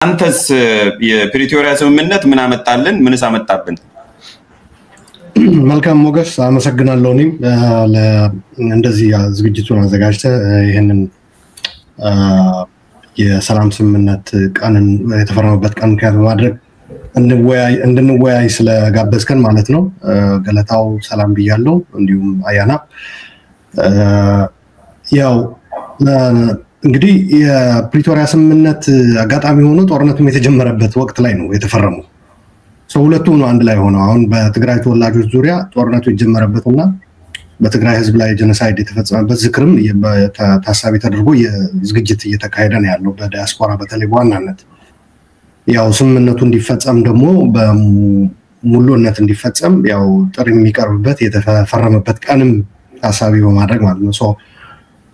አንተስ የፕሪቶሪያ ስምምነት ምን አመጣልን ምንስ አመጣብን? መልካም ሞገስ አመሰግናለሁ። እኔም እንደዚህ ዝግጅቱን አዘጋጅተ ይሄንን የሰላም ስምምነት ቀንን የተፈረመበት ቀን በማድረግ እንድንወያይ ስለጋበዝከን ማለት ነው። ገለታው ሰላም ብያለሁ። እንዲሁም አያና ያው እንግዲህ የፕሪቶሪያ ስምምነት አጋጣሚ ሆኖ ጦርነቱም የተጀመረበት ወቅት ላይ ነው የተፈረመው። ሁለቱም ነው አንድ ላይ ሆነው አሁን በትግራይ ተወላጆች ዙሪያ ጦርነቱ የተጀመረበትና በትግራይ ህዝብ ላይ ጄኖሳይድ የተፈጸመበት ዝክርም ታሳቢ ተደርጎ የዝግጅት እየተካሄደ ነው ያለው በዲያስፖራ በተለይ በዋናነት ያው ስምምነቱ እንዲፈጸም ደግሞ በሙሉነት እንዲፈጸም ያው ጥሪ የሚቀርብበት የተፈረመበት ቀንም ታሳቢ በማድረግ ማለት ነው።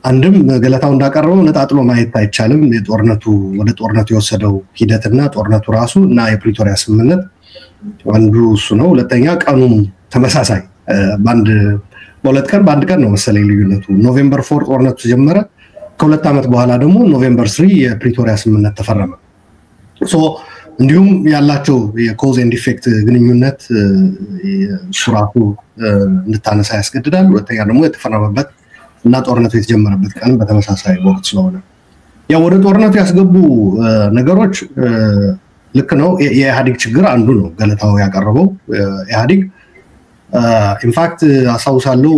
አንድም ገለታው እንዳቀረበው ነጣጥሎ ማየት አይቻልም። የጦርነቱ ወደ ጦርነቱ የወሰደው ሂደትና ጦርነቱ ራሱ እና የፕሪቶሪያ ስምምነት አንዱ እሱ ነው። ሁለተኛ ቀኑም ተመሳሳይ በሁለት ቀን በአንድ ቀን ነው መሰለኝ ልዩነቱ። ኖቬምበር 4 ጦርነቱ ጀመረ። ከሁለት ዓመት በኋላ ደግሞ ኖቬምበር 3 የፕሪቶሪያ ስምምነት ተፈረመ። እንዲሁም ያላቸው የኮዝ ኤንድ ኢፌክት ግንኙነት ሱራቱ እንድታነሳ ያስገድዳል። ሁለተኛ ደግሞ የተፈረመበት እና ጦርነቱ የተጀመረበት ቀን በተመሳሳይ ወቅት ስለሆነ ያው ወደ ጦርነቱ ያስገቡ ነገሮች ልክ ነው። የኢህአዴግ ችግር አንዱ ነው ገለታው ያቀረበው። ኢህአዴግ ኢንፋክት አሳውሳለሁ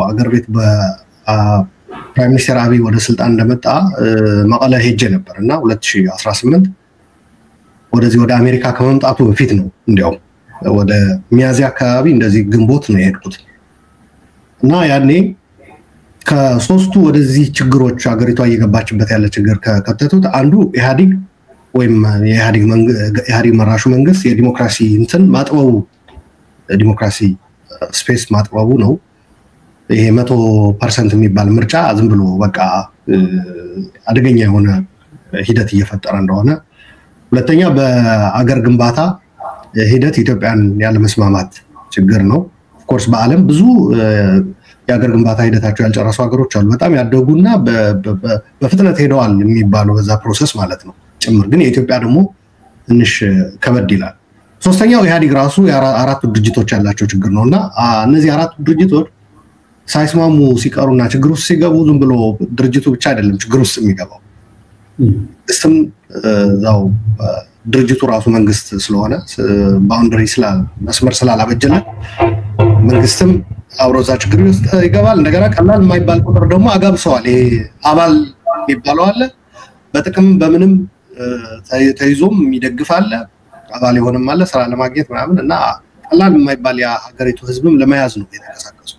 አገር ቤት በፕራይም ሚኒስተር አብይ ወደ ስልጣን እንደመጣ መቀለ ሄጄ ነበርና 2018 ወደዚህ ወደ አሜሪካ ከመምጣቱ በፊት ነው እንዲያው ወደ ሚያዝያ አካባቢ እንደዚህ ግንቦት ነው የሄድኩት እና ያኔ ከሶስቱ ወደዚህ ችግሮች አገሪቷ እየገባችበት ያለ ችግር ከከተቱት አንዱ ኢህአዴግ ወይም የኢህአዴግ መራሹ መንግስት የዲሞክራሲ እንትን ማጥበቡ ዲሞክራሲ ስፔስ ማጥበቡ ነው። ይሄ 100% የሚባል ምርጫ ዝም ብሎ በቃ አደገኛ የሆነ ሂደት እየፈጠረ እንደሆነ፣ ሁለተኛ በአገር ግንባታ ሂደት ኢትዮጵያን ያለ መስማማት ችግር ነው። ኦፍ ኮርስ በአለም ብዙ የአገር ግንባታ ሂደታቸው ያልጨረሱ ሀገሮች አሉ በጣም ያደጉና በፍጥነት ሄደዋል የሚባሉ በዛ ፕሮሰስ ማለት ነው ጭምር። ግን የኢትዮጵያ ደግሞ ትንሽ ከበድ ይላል። ሶስተኛው ኢህአዴግ ራሱ አራቱ ድርጅቶች ያላቸው ችግር ነውና እነዚህ አራቱ ድርጅቶች ሳይስማሙ ሲቀሩና ችግር ውስጥ ሲገቡ ዝም ብሎ ድርጅቱ ብቻ አይደለም ችግር ውስጥ የሚገባው እስም ዛው ድርጅቱ ራሱ መንግስት ስለሆነ ባውንደሪ መስመር ስላላበጀለ መንግስትም አብሮዛ ችግር ውስጥ ይገባል። እንደገና ቀላል የማይባል ቁጥር ደግሞ አጋብሰዋል። ይሄ አባል ይባለው አለ በጥቅም በምንም ተይዞም ይደግፋል አባል ይሆንም አለ ስራ ለማግኘት ምናምን እና ቀላል የማይባል ያ ሀገሪቱ ህዝብም ለመያዝ ነው የተንቀሳቀሱ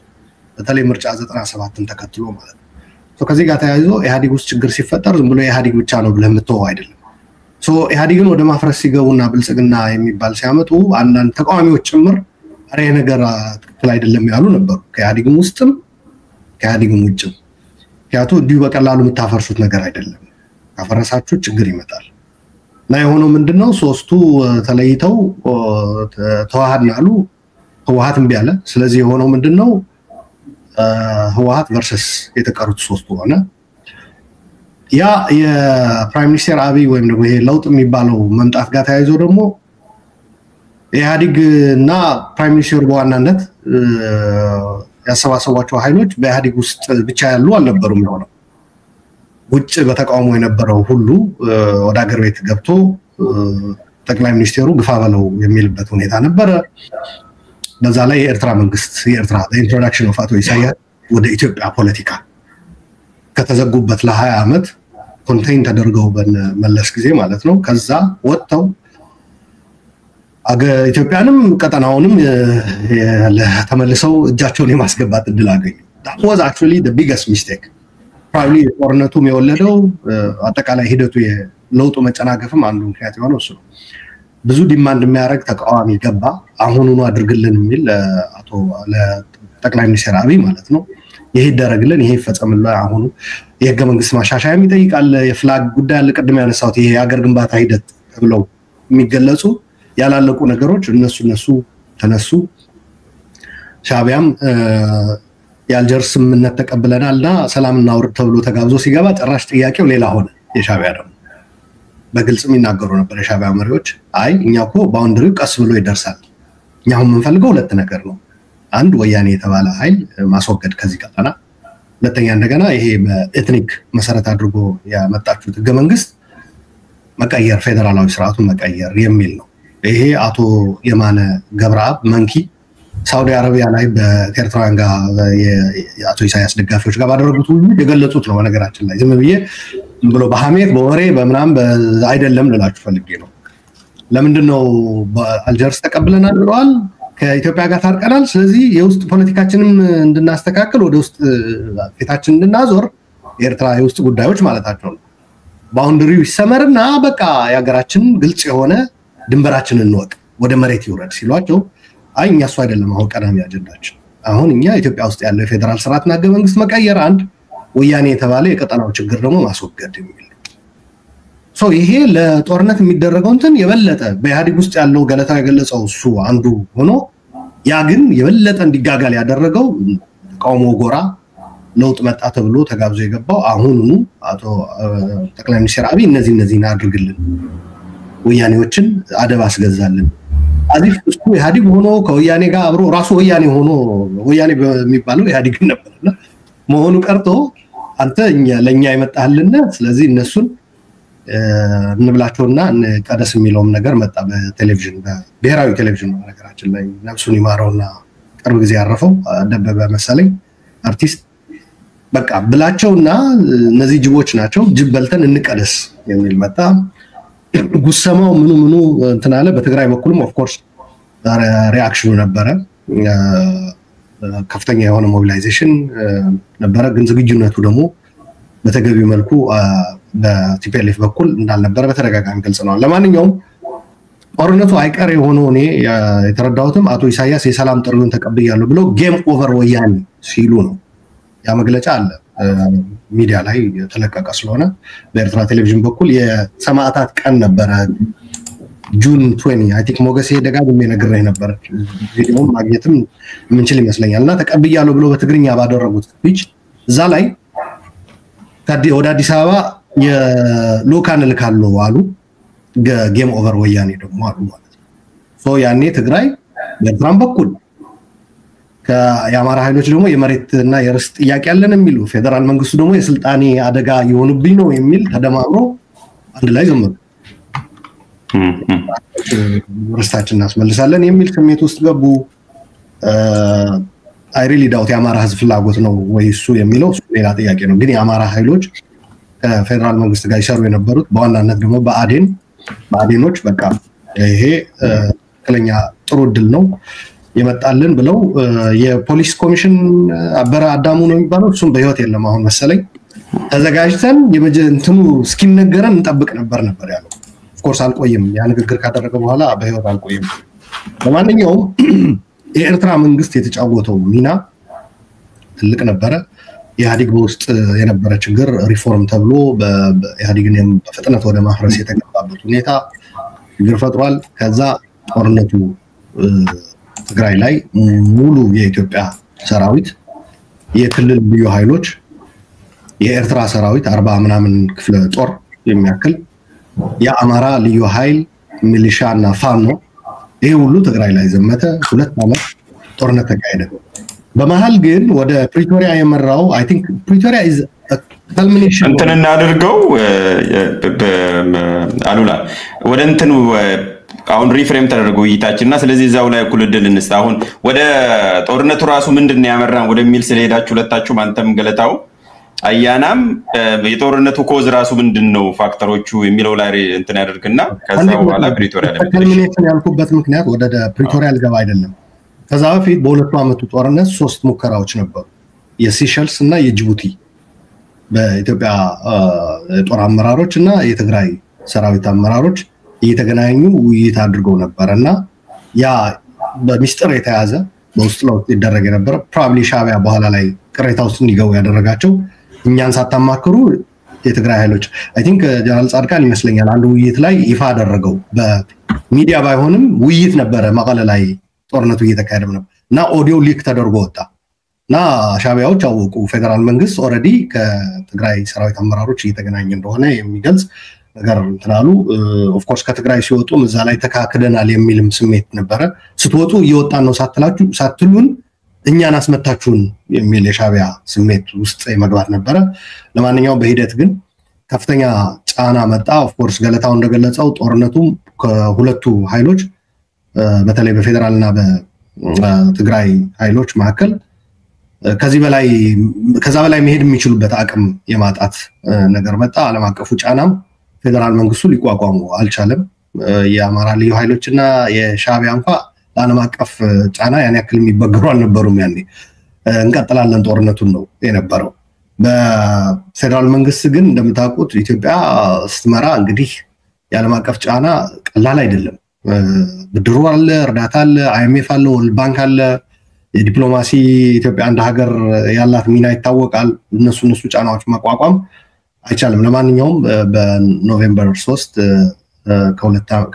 በተለይ ምርጫ 97ን ተከትሎ ማለት ነው። ከዚህ ጋር ተያይዞ ኢህአዴግ ውስጥ ችግር ሲፈጠር ዝም ብሎ ኢህአዴግ ብቻ ነው ብለህ የምትተው አይደለም። ኢህአዴግን ወደ ማፍረስ ሲገቡና ብልጽግና የሚባል ሲያመጡ አንዳንድ ተቃዋሚዎች ጭምር አሬ ነገር ትክክል አይደለም ያሉ ነበሩ ከኢህአዴግም ውስጥም ከኢህአዴግም ውጭም። ያቱ እንዲሁ በቀላሉ የምታፈርሱት ነገር አይደለም ካፈረሳችሁ ችግር ይመጣል እና የሆነው ምንድነው ሶስቱ ተለይተው ተዋሃድን አሉ። ህወሓት እምቢ አለ። ስለዚህ የሆነው ምንድነው ህወሓት ቨርሰስ የተቀሩት ሶስቱ ሆነ። ያ የፕራይም ሚኒስተር አብይ ወይም ደግሞ ይሄ ለውጥ የሚባለው መምጣት ጋር ተያይዞ ደግሞ ኢህአዴግ እና ፕራይም ሚኒስተሩ በዋናነት ያሰባሰቧቸው ኃይሎች በኢህአዴግ ውስጥ ብቻ ያሉ አልነበሩም ነው። ውጭ በተቃውሞ የነበረው ሁሉ ወደ ሀገር ቤት ገብቶ ጠቅላይ ሚኒስተሩ ግፋ በለው የሚልበት ሁኔታ ነበረ። በዛ ላይ የኤርትራ መንግስት ኢንትሮዳክሽን ኦፍ አቶ ኢሳያስ ወደ ኢትዮጵያ ፖለቲካ ከተዘጉበት ለ20 ዓመት ኮንቴይን ተደርገው በመለስ ጊዜ ማለት ነው ከዛ ወጥተው ኢትዮጵያንም ቀጠናውንም ተመልሰው እጃቸውን የማስገባት እድል አገኙ። that was actually the biggest mistake probably ጦርነቱም የወለደው አጠቃላይ ሂደቱ የለውጡ መጨናገፍም አንዱ ምክንያት የሆነው እሱ ነው። ብዙ ዲማንድ የሚያደርግ ተቃዋሚ ገባ አሁኑኑ አድርግልን የሚል ለጠቅላይ ሚኒስትር አብይ ማለት ነው ይሄ ይደረግልን ይሄ ይፈጸምልን አሁኑ የህገ መንግስት ማሻሻያም ይጠይቃል። የፍላግ ጉዳይ አለ ቅድም ያነሳሁት ይሄ የሀገር ግንባታ ሂደት ተብለው የሚገለጹ ያላለቁ ነገሮች እነሱ ተነሱ። ሻዕቢያም የአልጀርስ ስምምነት ተቀብለናልና ሰላምና ውርድ ተብሎ ተጋብዞ ሲገባ ጭራሽ ጥያቄው ሌላ ሆነ። የሻዕቢያ ደግሞ በግልጽ የሚናገሩ ነበር የሻዕቢያ መሪዎች። አይ እኛ እኮ ባውንደሪው ቀስ ብሎ ይደርሳል፣ እኛ አሁን የምንፈልገው ሁለት ነገር ነው። አንድ ወያኔ የተባለ ኃይል ማስወገድ ከዚህ ቀጠና፣ ሁለተኛ እንደገና ይሄ በኤትኒክ መሰረት አድርጎ ያመጣችሁት ህገ መንግስት መቀየር፣ ፌደራላዊ ስርዓቱን መቀየር የሚል ነው። ይሄ አቶ የማነ ገብረአብ መንኪ ሳውዲ አረቢያ ላይ በኤርትራውያን ጋር የአቶ ኢሳያስ ደጋፊዎች ጋር ባደረጉት ሁሉ የገለጹት ነው። በነገራችን ላይ ዝም ብዬ ብሎ በሐሜት በወሬ በምናም አይደለም ልላችሁ ፈልጌ ነው። ለምንድነው በአልጀርስ ተቀብለናል ብለዋል፣ ከኢትዮጵያ ጋር ታርቀናል፣ ስለዚህ የውስጥ ፖለቲካችንም እንድናስተካክል ወደ ውስጥ ፊታችን እንድናዞር የኤርትራ የውስጥ ጉዳዮች ማለታቸው ነው። ባውንደሪው ይሰመርና በቃ የሀገራችን ግልጽ የሆነ ድንበራችንን እንወቅ፣ ወደ መሬት ይውረድ ሲሏቸው አይ እኛ እሱ አይደለም አሁን ቀዳሚ አጀንዳችን፣ አሁን እኛ ኢትዮጵያ ውስጥ ያለው የፌደራል ስርዓትና ህገ መንግስት መቀየር፣ አንድ ወያኔ የተባለ የቀጠናው ችግር ደግሞ ማስወገድ የሚል ነው። ይሄ ለጦርነት የሚደረገው እንትን የበለጠ በኢህአዴግ ውስጥ ያለው ገለታ የገለጸው እሱ አንዱ ሆኖ ያ ግን የበለጠ እንዲጋጋል ያደረገው ተቃውሞ ጎራ ለውጥ መጣ ተብሎ ተጋብዞ የገባው አሁኑኑ አቶ ጠቅላይ ሚኒስትር አብይ እነዚህን አድርግልን፣ ወያኔዎችን አደብ አስገዛልን፣ አዚፍ እሱ ኢህአዴግ ሆኖ ከወያኔ ጋር አብሮ ራሱ ወያኔ ሆኖ ወያኔ በሚባለው ኢህአዴግ ነበርና መሆኑ ቀርቶ አንተ ለኛ ይመጣልና ስለዚህ እነሱን እንብላቸውና ቀደስ የሚለውም ነገር መጣ በቴሌቪዥን በብሔራዊ ቴሌቪዥን ነገራችን ላይ ነፍሱን ይማረውና ቅርብ ጊዜ ያረፈው ደበበ መሰለኝ አርቲስት በቃ ብላቸውና እነዚህ ጅቦች ናቸው ጅብ በልተን እንቀደስ የሚል መጣ። ጉሰማው ምኑ እንትን አለ። በትግራይ በኩልም ኦፍ ኮርስ ሪአክሽኑ ነበረ፣ ከፍተኛ የሆነ ሞቢላይዜሽን ነበረ። ግን ዝግጁነቱ ደግሞ በተገቢ መልኩ በቲፒኤልኤፍ በኩል እንዳልነበረ በተደጋጋሚ ገልጸናል። ለማንኛውም ጦርነቱ አይቀር የሆነው እኔ የተረዳሁትም አቶ ኢሳያስ የሰላም ጥሪውን ተቀብያለሁ ብለው ጌም ኦቨር ወያኔ ሲሉ ነው። ያ መግለጫ አለ ሚዲያ ላይ የተለቀቀ ስለሆነ በኤርትራ ቴሌቪዥን በኩል የሰማዕታት ቀን ነበረ ጁን 20 አይ ቲንክ ሞገሴ ደጋግሜ ነግሬህ ነበር፣ ቪዲዮውን ማግኘትም የምንችል ይመስለኛልና ተቀብያለሁ ብለው በትግርኛ ባደረጉት ስፒች እዛ ላይ ወደ አዲስ አበባ የሎካን ልካለሁ አሉ። ጌም ኦቨር ወያኔ ደግሞ አሉ ማለት ነው። ያኔ ትግራይ በኤርትራም በኩል ከያማራ ኃይሎች ደግሞ የመሬትና የርስት ጥያቄ ያለን የሚሉ ፌደራል መንግስቱ ደግሞ የስልጣኔ አደጋ ይሆንብኝ ነው የሚል ተደማምሮ አንድ ላይ ዘመሩ። ርስታችን እናስመልሳለን የሚል ስሜት ውስጥ ገቡ። አይ ሪሊ ዳውት የአማራ ህዝብ ፍላጎት ነው ወይ እሱ የሚለው ሌላ ጥያቄ ነው። ግን የአማራ ኃይሎች ከፌደራል መንግስት ጋር ይሰሩ የነበሩት በዋናነት ደግሞ በአዴኖች በቃ ይሄ ትክክለኛ ጥሩ እድል ነው የመጣልን ብለው የፖሊስ ኮሚሽን አበረ አዳሙ ነው የሚባለው እሱም በህይወት የለም አሁን መሰለኝ ተዘጋጅተን የመጀንትኑ እስኪነገረን እንጠብቅ ነበር ያለው። ኦፍ ኮርስ አልቆየም፣ ያ ንግግር ካደረገ በኋላ በህይወት አልቆየም። ለማንኛውም የኤርትራ መንግስት የተጫወተው ሚና ትልቅ ነበረ። ኢህአዴግ በውስጥ የነበረ ችግር ሪፎርም ተብሎ በኢህአዴግን በፍጥነት ወደ ማፍረስ የተገባበት ሁኔታ ችግር ፈጥሯል። ከዛ ጦርነቱ ትግራይ ላይ ሙሉ የኢትዮጵያ ሰራዊት፣ የክልል ልዩ ኃይሎች፣ የኤርትራ ሰራዊት 40 ምናምን ክፍለ ጦር የሚያክል የአማራ ልዩ ኃይል ሚሊሻና ፋኖ ይሄ ሁሉ ትግራይ ላይ ዘመተ። 2 ዓመት ጦርነት ተካሄደ። በመሃል ግን ወደ ፕሪቶሪያ የመራው አይ ቲንክ ፕሪቶሪያ ኢዝ ካልሚኔሽን እንትን እናድርገው አሉላ ወደ እንትኑ አሁን ሪፍሬም ተደርጎ ይታችንና ስለዚህ እዛው ላይ እኩል እድል እንስጥ። አሁን ወደ ጦርነቱ ራሱ ምንድነው ያመራን ወደሚል ስለሄዳችሁ ሁለታችሁም አንተም ገለታው አያናም የጦርነቱ ኮዝ ራሱ ምንድነው ፋክተሮቹ የሚለው ላይ እንትን ያደርግና ከዛ በኋላ ፕሪቶሪያ ላይ ካልሚኔሽን ያልኩበት ምክንያት ወደ ፕሪቶሪያ ልገባ አይደለም። ከዛ በፊት በሁለቱ ዓመቱ ጦርነት 3 ሙከራዎች ነበሩ። የሲሸልስ እና የጅቡቲ በኢትዮጵያ ጦር አመራሮች እና የትግራይ ሰራዊት አመራሮች እየተገናኙ ውይይት አድርገው ነበርና ያ በሚስጥር የተያዘ በውስጥ ለውጥ ይደረግ የነበረ ፕሮባብሊ ሻዕቢያ በኋላ ላይ ቅሬታ ውስጥ እንዲገቡ ያደረጋቸው እኛን ሳታማክሩ የትግራይ ኃይሎች አይ ቲንክ ጀነራል ጻድቃን ይመስለኛል አንድ ውይይት ላይ ይፋ አደረገው። በሚዲያ ባይሆንም ውይይት ነበረ መቀለ ላይ ጦርነቱ እየተካሄደ ነበር እና ኦዲዮ ሊክ ተደርጎ ወጣ እና ሻዕቢያዎች አወቁ ፌደራል መንግስት ኦሬዲ ከትግራይ ሰራዊት አመራሮች እየተገናኘ እንደሆነ የሚገልጽ ነገር እንትናሉ ኦፍ ኮርስ ከትግራይ ሲወጡም እዛ ላይ ተካክደናል የሚልም ስሜት ነበረ ስትወጡ እየወጣን ነው ሳትሉን እኛን አስመታችሁን የሚል የሻቢያ ስሜት ውስጥ የመግባት ነበረ ለማንኛውም በሂደት ግን ከፍተኛ ጫና መጣ ኦፍ ኮርስ ገለታው እንደገለጸው ጦርነቱም ከሁለቱ ኃይሎች በተለይ በፌደራልና በትግራይ ኃይሎች መካከል ከዛ በላይ መሄድ የሚችሉበት አቅም የማጣት ነገር መጣ ዓለም አቀፉ ጫናም ፌደራል መንግስቱ ሊቋቋሙ አልቻለም የአማራ ልዩ ኃይሎችና የሻቢያ እንኳን ለዓለም አቀፍ ጫና ያን ያክል የሚበገሩ አልነበሩም ያኔ እንቀጥላለን ጦርነቱን ነው የነበረው በፌደራል መንግስት ግን እንደምታውቁት ኢትዮጵያ ስትመራ እንግዲህ የዓለም አቀፍ ጫና ቀላል አይደለም ብድሩ አለ እርዳታ አለ አይኤምኤፍ አለ ወርልድ ባንክ አለ የዲፕሎማሲ ኢትዮጵያ እንደ ሀገር ያላት ሚና ይታወቃል እነሱ ጫናዎች መቋቋም አይቻልም ለማንኛውም በኖቬምበር 3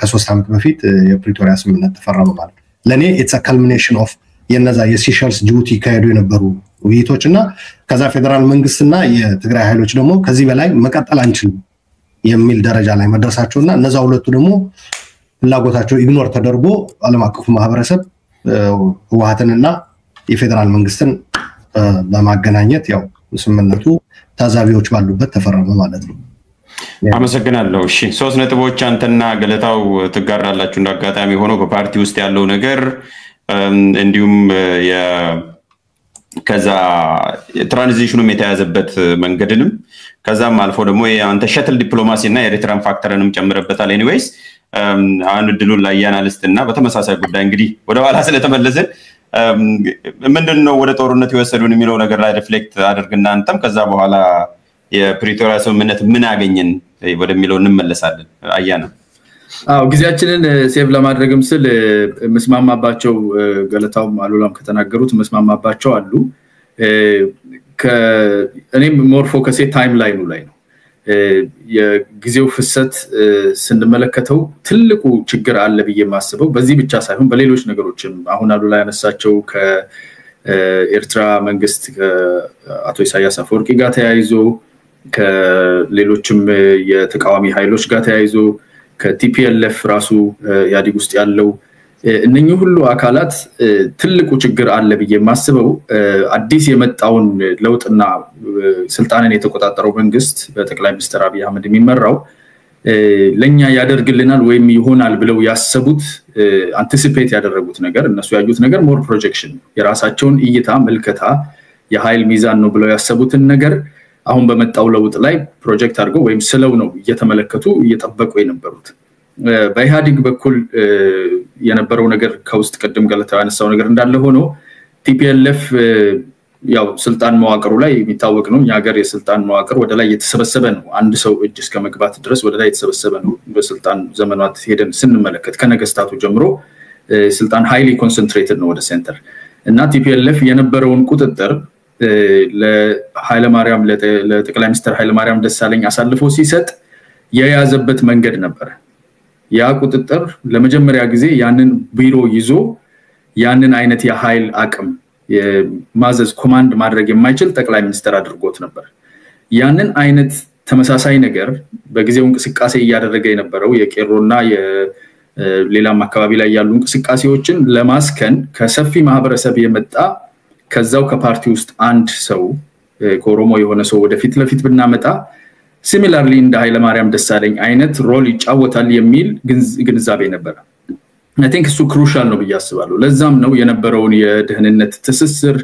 ከ3 ዓመት በፊት የፕሪቶሪያ ስምምነት ተፈረመ ማለት ለኔ it's a culmination of የነዛ የሲሸልስ ጅቡቲ ካሄዱ የነበሩ ውይይቶችና ከዛ ፌደራል መንግስትና የትግራይ ኃይሎች ደግሞ ከዚህ በላይ መቀጠል አንችልም የሚል ደረጃ ላይ መድረሳቸውና እነዛ ሁለቱ ደግሞ ፍላጎታቸው ኢግኖር ተደርጎ ዓለም አቀፉ ማህበረሰብ ህወሓትንና የፌደራል መንግስትን በማገናኘት ያው ስምምነቱ ታዛቢዎች ባሉበት ተፈረመ ማለት ነው አመሰግናለሁ እሺ ሶስት ነጥቦች አንተና ገለታው ተጋራላችሁ እንዳጋጣሚ ሆኖ በፓርቲ ውስጥ ያለው ነገር እንዲሁም ከዛ ትራንዚሽኑም የተያዘበት መንገድንም ከዛም አልፎ ደግሞ አንተ ሸትል ዲፕሎማሲ እና የኤርትራን ፋክተርንም ጨምረበታል ኤኒዌይስ አሁን ድሉን ላይ ያናልስትና በተመሳሳይ ጉዳይ እንግዲህ ወደ ኋላ ስለተመለሰን ምንድነው ወደ ጦርነት ይወሰዱን የሚለው ነገር ላይ ሪፍሌክት አድርግና አንተም ከዛ በኋላ የፕሪቶሪያ ስምምነት ምን አገኘን ወደሚለው እንመለሳለን አያና ጊዜያችንን ሴቭ ለማድረግም ስል መስማማባቸው ገለታውም አሉላም ከተናገሩት መስማማባቸው አሉ ከእኔም ሞር ፎከስ ታይም ላይኑ ላይ ነው የጊዜው ፍሰት ስንመለከተው ትልቁ ችግር አለ ብዬ ማስበው በዚህ ብቻ ሳይሆን በሌሎች ነገሮችም አሁን አሉላ ያነሳቸው ከኤርትራ መንግስት ከአቶ ኢሳያስ አፈወርቂ ጋር ተያይዞ ከሌሎችም የተቃዋሚ ኃይሎች ጋር ተያይዞ ከቲፒኤልኤፍ ራሱ ያዲግ ውስጥ ያለው እነኚህ ሁሉ አካላት ትልቁ ችግር አለ ብዬ ማስበው አዲስ የመጣውን ለውጥና ስልጣንን የተቆጣጠረው መንግስት በጠቅላይ ሚኒስትር አብይ አህመድ የሚመራው ለኛ ያደርግልናል ወይም ይሆናል ብለው ያሰቡት አንቲሲፔት ያደረጉት ነገር እነሱ ያዩት ነገር ሞር ፕሮጀክሽን የራሳቸውን እይታ መልከታ የኃይል ሚዛን ነው ብለው ያሰቡትን ነገር አሁን በመጣው ለውጥ ላይ ፕሮጀክት አድርገው ወይም ስለው ነው እየተመለከቱ እየጠበቁ የነበሩት በኢሃዲግ በኩል የነበረው ነገር ከውስጥ ቀደም ገለታው ያነሳው ነገር እንዳለ ሆኖ ቲፒኤልኤፍ ያው ስልጣን መዋቅሩ ላይ የሚታወቅ ነው የሀገር የስልጣን መዋቅር ወደ ላይ የተሰበሰበ ነው አንድ ሰው እጅ እስከ መግባት ድረስ ወደ ላይ የተሰበሰበ ነው በስልጣን ዘመናት ሄደን ስንመለከት ከነገስታቱ ጀምሮ ስልጣን ሃይሊ ኮንሰንትሬትድ ነው ወደ ሴንተር እና ቲፒኤልኤፍ የነበረውን ቁጥጥር ለኃይለ ማርያም ለጠቅላይ ሚኒስትር ኃይለ ማርያም ደሳለኝ አሳልፎ ሲሰጥ የያዘበት መንገድ ነበር ያ ቁጥጥር ለመጀመሪያ ጊዜ ያንን ቢሮ ይዞ ያንን አይነት የኃይል አቅም የማዘዝ ኮማንድ ማድረግ የማይችል ጠቅላይ ሚኒስትር አድርጎት ነበር ያንን አይነት ተመሳሳይ ነገር በጊዜው እንቅስቃሴ ያደረገ የነበረው የቄሮና የሌላም አካባቢ ላይ ያሉ እንቅስቃሴዎችን ለማስከን ከሰፊ ማህበረሰብ የመጣ ከዛው ከፓርቲ ውስጥ አንድ ሰው ኮሮሞ የሆነ ሰው ወደፊት ለፊት ብናመጣ ሲሚላርሊ እንደ ኃይለ ማርያም ደሳለኝ አይነት ሮል ይጫወታል የሚል ግንዛቤ ነበር I think እሱ ክሩሻል ነው ብያስባለሁ ለዛም ነው የነበረውን የደህንነት ትስስር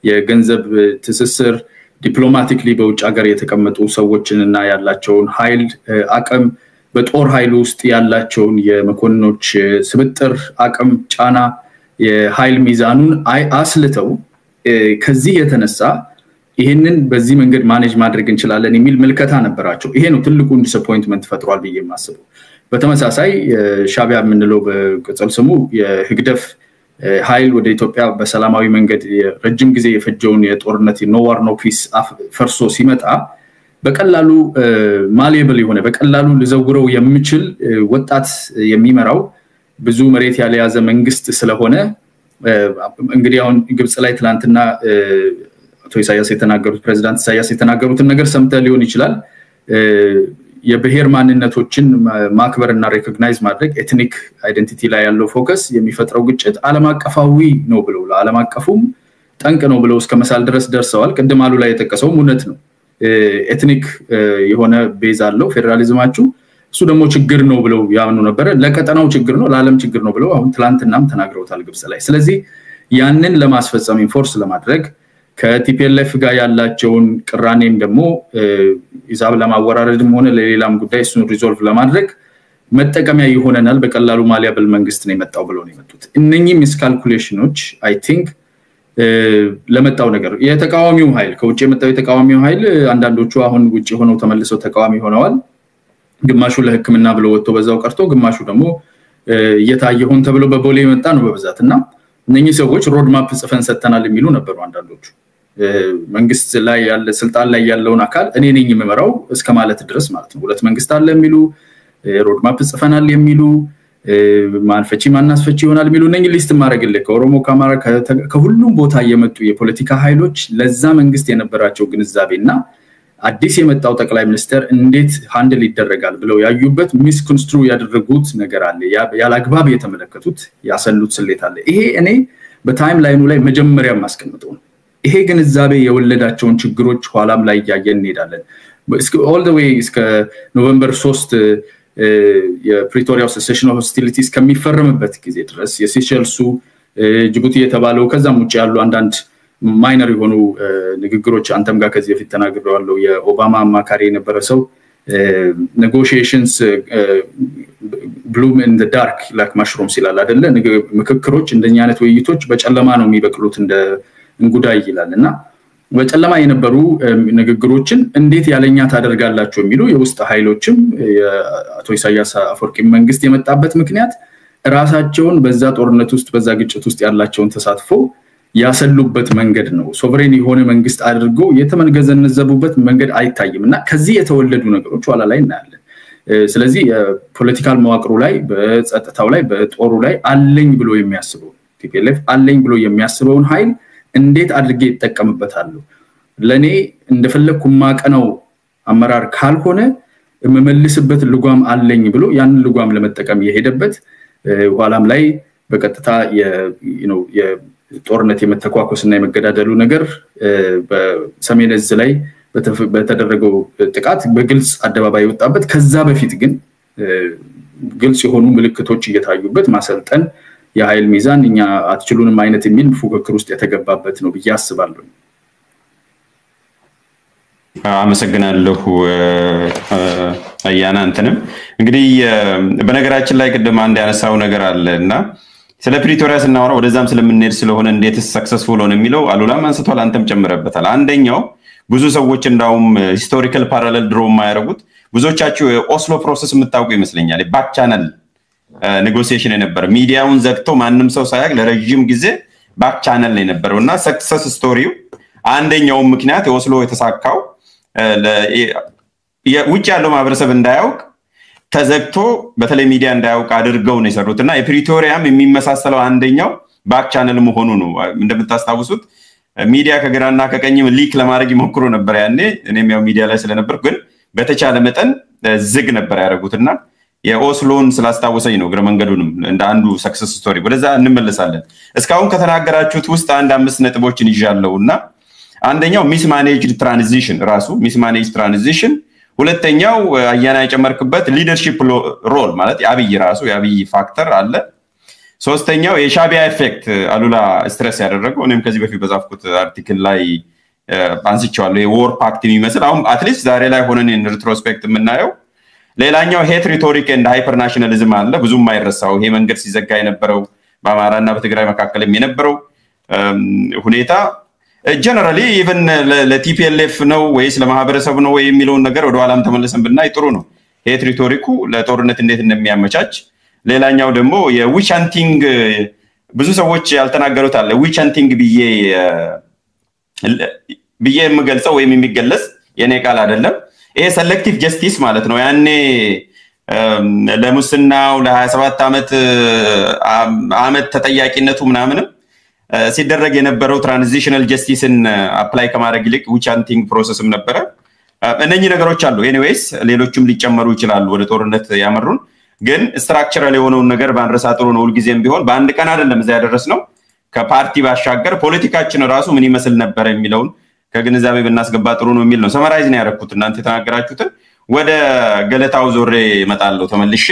የገንዘብ ትስስር ዲፕሎማቲክሊ በውጭ ሀገር የተቀመጡ ሰዎችንና ያላቸውን ኃይል አቅም በጦር ኃይል ውስጥ ያላቸውን የመኮንኖች ስብጥር አቅም ጫና የኃይል ሚዛኑን አስልተው ከዚህ የተነሳ ይሄንን በዚህ መንገድ ማኔጅ ማድረግ እንችላለን የሚል መልከታ ነበራቸው ይሄ ነው ትልቁ ዲስአፖይንትመንት ፈጥሯል ብዬ ማስበው በተመሳሳይ ሻቢያ ምንለው በቅጽል ስሙ የህግደፍ ኃይል ወደ ኢትዮጵያ በሰላማዊ መንገድ ረጅም ጊዜ የፈጀውን የጦርነት ኖ ዋር ኖ ፒስ ፈርሶ ሲመጣ በቀላሉ ማሌብል የሆነ በቀላሉ ለዘውረው የሚችል ወጣት የሚመራው ብዙ መሬት ያለያዘ መንግስት ስለሆነ እንግዲህ አሁን ግብጽ ላይ ትላንትና አቶ ኢሳያስ የተናገሩት ፕሬዝዳንት ኢሳያስ የተናገሩትን ነገር ሰምተ ሊሆን ይችላል የብሔር ማንነቶችን ማክበርና ሪኮግናይዝ ማድረግ ኤትኒክ አይደንቲቲ ላይ ያለው ፎከስ የሚፈጥረው ግጭት ዓለም አቀፋዊ ነው ብለው ለዓለም አቀፉም ጠንቅ ነው ብለው እስከ መሳል ድረስ ደርሰዋል ቅድም አሉ ላይ የተከሰው ሙነት ነው ኤትኒክ የሆነ ቤዝ አለው ፌደራሊዝማችሁ እሱ ደግሞ ችግር ነው ብለው ያምኑ ነበር ለቀጠናው ችግር ነው ለዓለም ችግር ነው ብለው አሁን ትላንትናም ተናግረውታል ግብጽ ላይ ስለዚህ ያንን ለማስፈጸም ኢንፎርስ ለማድረግ ከቲፒኤልኤፍ ጋር ያላቸውን ቅራኔም ደግሞ ኢዛብ ለማወራረድም ሆነ ለሌላም ጉዳይ እሱን ሪዞልቭ ለማድረግ መጠቀሚያ ይሆነናል በቀላሉ ማሊያብል መንግስት ነው የመጣው ብለው ነው የመጡት እነኚህ ሚስካልኩሌሽኖች አይ ቲንክ ለመጣው ነገር የተቃዋሚው ኃይል ከውጭ የመጣው የተቃዋሚው ኃይል አንዳንዶቹ አሁን ውጭ ሆነው ተመልሰው ተቃዋሚ ሆነዋል ግማሹ ለህክምና ብለው ወጥቶ በዛው ቀርቶ ግማሹ ደግሞ እየታየውን ተብሎ በቦሌ የመጣ ነው በብዛትና እነኚህ ሰዎች ሮድ ማፕ ጽፈን ሰተናል የሚሉ ነበሩ አንዳንዶቹ መንግስት ላይ ያለ ስልጣን ላይ ያለውን አካል እኔ ነኝ የምመራው እስከ ማለት ድረስ ማለት ነው ሁለት መንግስት አለ የሚሉ ሮድ ማፕ ጽፈናል የሚሉ ማንፈቺ ማናስፈቺ ይሆናል የሚሉ እነኚህ ሊስት ማድረግልህ ከኦሮሞ ካማራ ከሁሉም ቦታ የመጡ የፖለቲካ ኃይሎች ለዛ መንግስት የነበራቸው ግንዛቤና አዲስ የመጣው ጠቅላይ ሚኒስትር እንዴት ሃንድል ይደረጋል ብለው ያዩበት ሚስኮንስትሩ ያደረጉት ነገር አለ ያላግባብ የተመለከቱት ያሰሉት ስሌት አለ ይሄ እኔ በታይም ላይኑ ላይ መጀመሪያ ማስቀምጠው ነው ይሄ ግንዛቤ የወለዳቸውን ችግሮች ኋላም ላይ ያያየን እንሄዳለን all the way እስከ ኖቬምበር 3 የፕሪቶሪያው ሴሽን ኦፍ ሆስቲሊቲስ ከሚፈረምበት ጊዜ ድረስ የሴሸልሱ ጅቡቲ የተባለው ከዛም ውጪ ያሉ አንዳንድ ማይነር የሆኑ ንግግሮች አንተም ጋር ከዚህ በፊት ተናግረዋለሁ የኦባማ አማካሪ የነበረ ሰው negotiations bloom in the dark like mushrooms ይላል አይደለ ምክክሮች እንደኛ አይነት ውይይቶች በጨለማ ነው የሚበቅሉት እንደ እንጉዳይ ይላልና በጨለማ የነበሩ ንግግሮችን እንዴት ያለኛ ታደርጋላችሁ የሚሉ የውስጥ ኃይሎችም አቶ ኢሳያስ አፈወርቂ መንግስት የመጣበት ምክንያት ራሳቸውን በዛ ጦርነት ውስጥ በዛ ግጭት ውስጥ ያላቸውን ተሳትፎ ያሰሉበት መንገድ ነው ሶቨሬን የሆነ መንግስት አድርጎ የተመንገዘነዘቡበት መንገድ አይታይምና ከዚህ የተወለዱ ነገሮች ኋላ ላይ እናያለን ስለዚህ የፖለቲካል መዋቅሩ ላይ በጸጥታው ላይ በጦሩ ላይ አለኝ ብሎ የሚያስበው ቲፒኤልኤፍ አለኝ ብሎ የሚያስበውን ኃይል እንዴት አድርጌ ይተከምበታል ለኔ እንደፈለኩ ማቀነው አመራር ካልሆነ መመልስበት ልጓም አለኝ ብሎ ያን ልጓም ለመጠቀም የሄደበት ኋላም ላይ በቀጥታ የጦርነት የመተኳኮስና የመገዳደሉ ነገር በሰሜን እዝ ላይ በተደረገው ጥቃት በግልጽ አደባባይ ወጣበት ከዛ በፊት ግን ግልጽ የሆኑ ምልክቶች እየታዩበት ማሰልጠን የኃይል ሚዛን እኛ አትችሉንም አይነት የሚል ፉክክር ውስጥ የተገባበት ነው ብዬ አስባለሁ አመሰግናለሁ አያና አንተንም እንግዲህ በነገራችን ላይ ቅድም አንድ ያነሳው ነገር አለና ስለ ፕሪቶሪያ ስናወራ ወደዛም ስለምንሄድ ስለሆነ እንዴት ሰክሰስፉል ሆነ የሚለው አሉላም አንስቷል አንተም ጨምረበታል አንደኛው ብዙ ሰዎች እንዳውም ሂስቶሪካል ፓራሌል ድሮ ማያረጉት ብዙዎቻችሁ ኦስሎ ፕሮሰስ የምታውቁ ይመስለኛል ባክ ቻነል ኔጎሲዬሽን የነበረ ሚዲያውን ዘግቶ ማንንም ሰው ሳያቅ ለረጅም ጊዜ ባክ ቻነል ላይ ነበርውና ሰክሰስ ስቶሪው አንደኛው ምክንያት የኦስሎ የተሳካው ውጭ ያለው ማህበረሰብ እንዳያውቅ ተዘግቶ በተለይ ሚዲያ እንዳያውቅ አድርገው ነው የሰሩትና የፕሪቶሪያም የሚመሳሰለው አንደኛው ባክ ቻነል መሆኑ ነው እንደምታስታውሱት ሚዲያ ከግራና ከቀኝም ሊክ ለማድረግ ይሞክሩ ነበር ያኔ እኔም ያው ሚዲያ ላይ ስለነበርኩ ግን በተቻለ መጠን ዝግ ነበር ያደረጉትና የኦስሎን ስላስታወሰኝ ነው ግረ መንገዱንም እንደ አንዱ ሰክሰስ ስቶሪ ወደዛ እንመለሳለን እስካሁን ከተናገራችሁት ውስጥ አንድ 5 ነጥቦችን ይዣለውና አንደኛው ሚስማኔጅድ ትራንዚሽን ራሱ ሚስማኔጅድ ትራንዚሽን ሁለተኛው አያና የጨመርክበት ሊደርሺፕ ሮል ማለት የአብይ ራሱ የአብይ ፋክተር አለ ሶስተኛው የሻቢያ ኢፌክት አሉላ ስትሬስ ያደረገው እኔም ከዚህ በፊት በዛፍኩት አርቲክል ላይ አንስቻለሁ የዎር ፓክት የሚመስል አሁን አትሊስት ዛሬ ላይ ሆነን ሪትሮስፔክት የምናየው ሌላኛው ሄት ሪቶሪክ ኤንድ ሃይፐር ናሽናሊዝም አለ ብዙም ማይረሳው ይሄ መንገድ ሲዘጋ የነበረው በአማራና በትግራይ መካከለም የነበረው ሁኔታ ጀነራሊ ኢቭን ለቲፒኤልኤፍ ነው ወይስ ለማህበረሰቡ ነው ወይ የሚለው ነገር ወደ ኋላም ተመለሰን ብናይ ጥሩ ነው ሄት ሪቶሪኩ ለጦርነት እንዴት እንደሚያመቻች ሌላኛው ደግሞ የዊች ሃንቲንግ ብዙ ሰዎች ያልተናገሩት አለ ዊች ሃንቲንግ ብዬ የምገልጸው ወይም የሚገለጽ የኔ ቃል አይደለም ይሄ ሴሌክቲቭ ጀስቲስ ማለት ነው ያኔ ለሙስናው ለ27 አመት ተጠያቂነቱ ምናምን ሲደረግ የነበረው ትራንዚሽናል ጀስቲስን አፕላይ ከማድረግ ይልቅ ዊች ሃንቲንግ ፕሮሰስም ነበረ እነኚህ ነገሮች አሉ ኤኒዌይስ ሌሎችም ሊጨመሩ ይችላሉ ወደ ጦርነት ያመሩን ግን ስትራክቸራል የሆነውን ነገር ባንረሳ ጥሩ ነው ሁልጊዜም ቢሆን በአንድ ቀን አይደለም እዛ ያደረስነው ከፓርቲ ባሻገር ፖለቲካችን ራሱ ምን ይመስል ነበር የሚለውን ከግንዛቤ ብናስገባ ጥሩ ነው የሚል ነው ሰመራይዝ ነው ያደረኩት እናንተ ተናገራችሁትን ወደ ገለታው ዞሬ እመጣለሁ ተመልሼ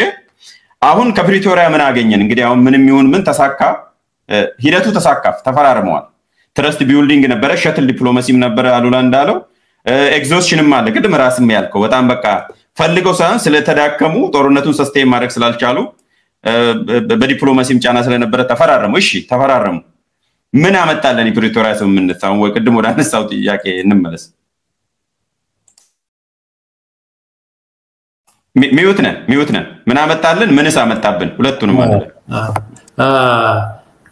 አሁን ከፕሪቶሪያ ምን አገኘን እንግዲህ አሁን ምንም ይሁን ምን ተሳካ ሂደቱ ተሳካፍ ተፈራርመዋል ትረስት ቢልዲንግ ነበረ ሸትል ዲፕሎማሲም ነበረ አሉላ እንዳለው ኤግዞስሽንም አለ ቅድም ራስም ያልከው በጣም በቃ ፈልገው ሳይሆን ስለተዳከሙ ጦርነቱን ሰስቴን ማድረግ ስላልቻሉ በዲፕሎማሲም ጫና ስለነበረ ተፈራረሙ እሺ ተፈራረሙ ምን አመጣለን የፕሪቶሪያ ስምምነት አሁን ወይ ቅድም ወደ አነሳው ጥያቄ እንመለስ ሚውት ነን ምን አመጣለን ምንስ አመጣብን ሁለቱንም ማለት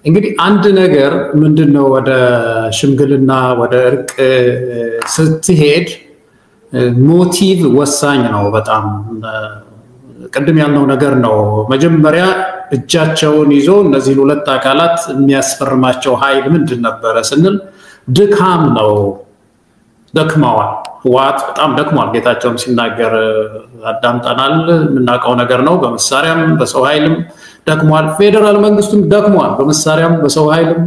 እንግዲህ አንድ ነገር ምንድነው ወደ ሽምግልና ወደ እርቅ ስትሄድ ሞቲቭ ወሳኝ ነው በጣም ቀደም ያለው ነገር ነው መጀመሪያ እጃቸውን ይዞ እነዚህ ሁለት አካላት የሚያስፈርማቸው ኃይል ምንድን ነበር ስንል ድካም ነው ደክማዋል ዋት በጣም ደክሟል ጌታቸውም ሲናገር አዳምጣናል ምናቀው ነገር ነው በመሳሪያም በሰው ኃይልም ደክሟል ፌደራል መንግስቱም ደክሟል በመሳሪያም በሰው ኃይልም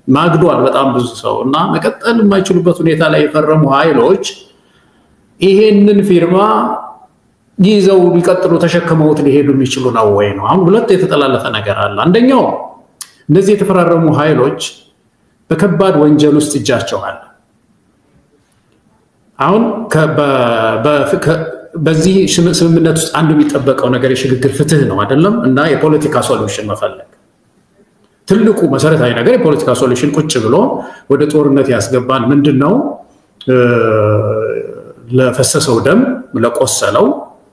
ማግዷል በጣም ብዙ ሰው እና መቀጠል የማይችሉበት ሁኔታ ላይ የፈረሙ ኃይሎች ይሄንን ፊርማ ይዘው ሊቀጥሉ ተሸክመውት ሊሄዱ የሚችሉ ነው ወይ ነው አሁን ሁለት የተጠላለፈ ነገር አለ አንደኛው እነዚህ የተፈራረሙ ኃይሎች በከባድ ወንጀል ውስጥ እጃቸው አለ አሁን በዚህ ስምምነት ውስጥ አንዱ የሚጠበቀው ነገር የሽግግር ፍትህ ነው አይደለም እና የፖለቲካ ሶሉሽን መፈለግ ትልቁ መሰረታዊ ነገር የፖለቲካ ሶሉሽን ቁጭ ብሎ ወደ ጦርነት ያስገባን ምንድነው ለፈሰሰው ደም ለቆሰለው